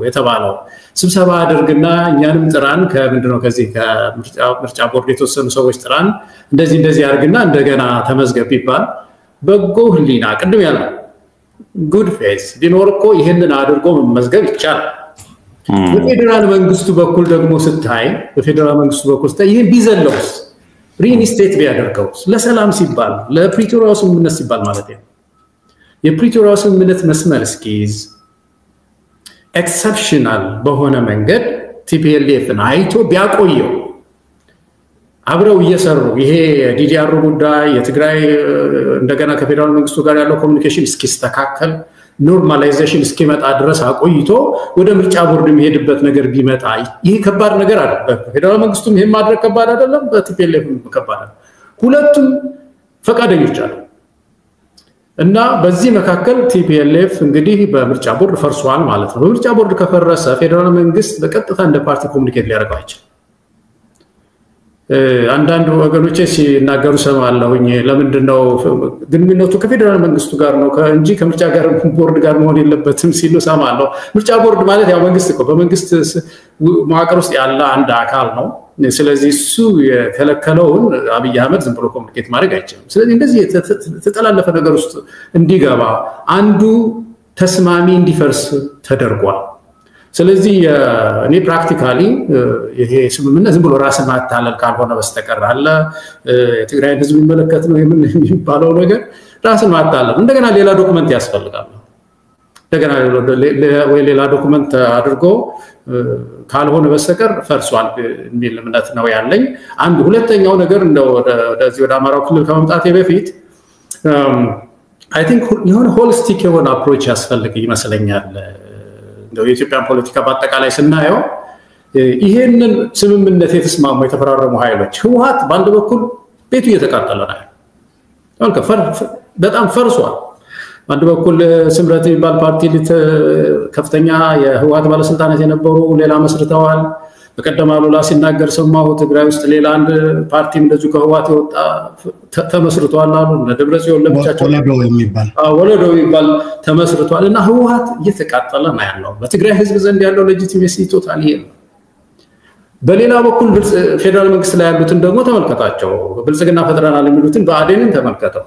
የተባለው? ስብሰባ አድርግና እኛንም ጥራን ከምንድነው ከዚህ ከምርጫ ቦርድ የተወሰኑ ሰዎች ጥራን እንደዚህ አድርግና እንደገና ተመዝገብ ይባል። በጎ ህሊና ቅድም ያለው ጉድ ፌስ ቢኖር እኮ ይሄንን አድርጎ መመዝገብ ይቻላል። በፌደራል መንግስቱ በኩል ደግሞ ስታይ ይሄን ቢዘለውስ ሪኢንስቴት ቢያደርገውስ ለሰላም ሲባል ለፕሪቶሪያው ስምምነት ሲባል ማለት ነው። የፕሪቶሪያው ስምምነት መስመር እስኪይዝ ኤክሰፕሽናል በሆነ መንገድ ቲፒኤልኤፍን አይቶ ቢያቆየው አብረው እየሰሩ ይሄ ዲዲአር ጉዳይ የትግራይ እንደገና ከፌደራል መንግስቱ ጋር ያለው ኮሙኒኬሽን እስኪስተካከል ኖርማላይዜሽን እስኪመጣ ድረስ አቆይቶ ወደ ምርጫ ቦርድ የሚሄድበት ነገር ቢመጣ ይሄ ከባድ ነገር አይደለም። ፌደራል መንግስቱም ይሄን ማድረግ ከባድ አይደለም፣ በቲፒኤልኤፍም ከባድ አይደለም። ሁለቱም ፈቃደኞች አሉ እና በዚህ መካከል ቲፒኤልኤፍ እንግዲህ በምርጫ ቦርድ ፈርሷል ማለት ነው። በምርጫ ቦርድ ከፈረሰ ፌደራል መንግስት በቀጥታ እንደ ፓርቲ ኮሙኒኬት ሊያደርገው አይችልም። አንዳንድ ወገኖች ሲናገሩ ሰማለሁኝ ለምንድነው ግንኙነቱ ከፌደራል መንግስቱ ጋር ነው እንጂ ከምርጫ ጋር ቦርድ ጋር መሆን የለበትም ሲሉ ሰማለሁ። ምርጫ ቦርድ ማለት ያው መንግስት እኮ በመንግስት መዋቅር ውስጥ ያለ አንድ አካል ነው። ስለዚህ እሱ የከለከለውን አብይ አህመድ ዝም ብሎ ኮሙኒኬት ማድረግ አይችልም። ስለዚህ እንደዚህ ተጠላለፈ ነገር ውስጥ እንዲገባ አንዱ ተስማሚ እንዲፈርስ ተደርጓል። ስለዚህ እኔ ፕራክቲካሊ ይሄ ስምምነት ዝም ብሎ ራስን ማታለል ካልሆነ በስተቀር አለ የትግራይ ህዝብ የሚመለከት ነው የሚባለው ነገር ራስን ማታለል እንደገና ሌላ ዶክመንት ያስፈልጋል። እንደገና ሌላ ዶክመንት አድርጎ ካልሆነ በስተቀር ፈርሷል የሚል እምነት ነው ያለኝ። አንድ ሁለተኛው ነገር እንደው ወደዚህ ወደ አማራው ክልል ከመምጣቴ በፊት አይ ቲንክ የሆነ ሆሊስቲክ የሆነ አፕሮች ያስፈልግ ይመስለኛል። የኢትዮጵያን ፖለቲካ በአጠቃላይ ስናየው ይሄንን ስምምነት የተስማሙ የተፈራረሙ ኃይሎች ህወሓት በአንድ በኩል ቤቱ እየተቃጠለ ነው፣ በጣም ፈርሷል። በአንድ በኩል ስምረት የሚባል ፓርቲ ከፍተኛ የህወሓት ባለስልጣናት የነበሩ ሌላ መስርተዋል። በቀደም አሉላ ሲናገር ሰማሁ ትግራይ ውስጥ ሌላ አንድ ፓርቲም እንደዚሁ ከህወሓት የወጣ ተመስርቷል አሉ። ለደብረጽዮን ለብቻቸው ወለዶ የሚባል ተመስርቷል እና ህወሓት እየተቃጠለ ነው ያለው። በትግራይ ህዝብ ዘንድ ያለው ሌጂቲሜሲ ቶታሊ ነው። በሌላ በኩል ፌደራል መንግስት ላይ ያሉትን ደግሞ ተመልከታቸው። ብልጽግና ፈጥረናል የሚሉትን በአዴንን ተመልከተው።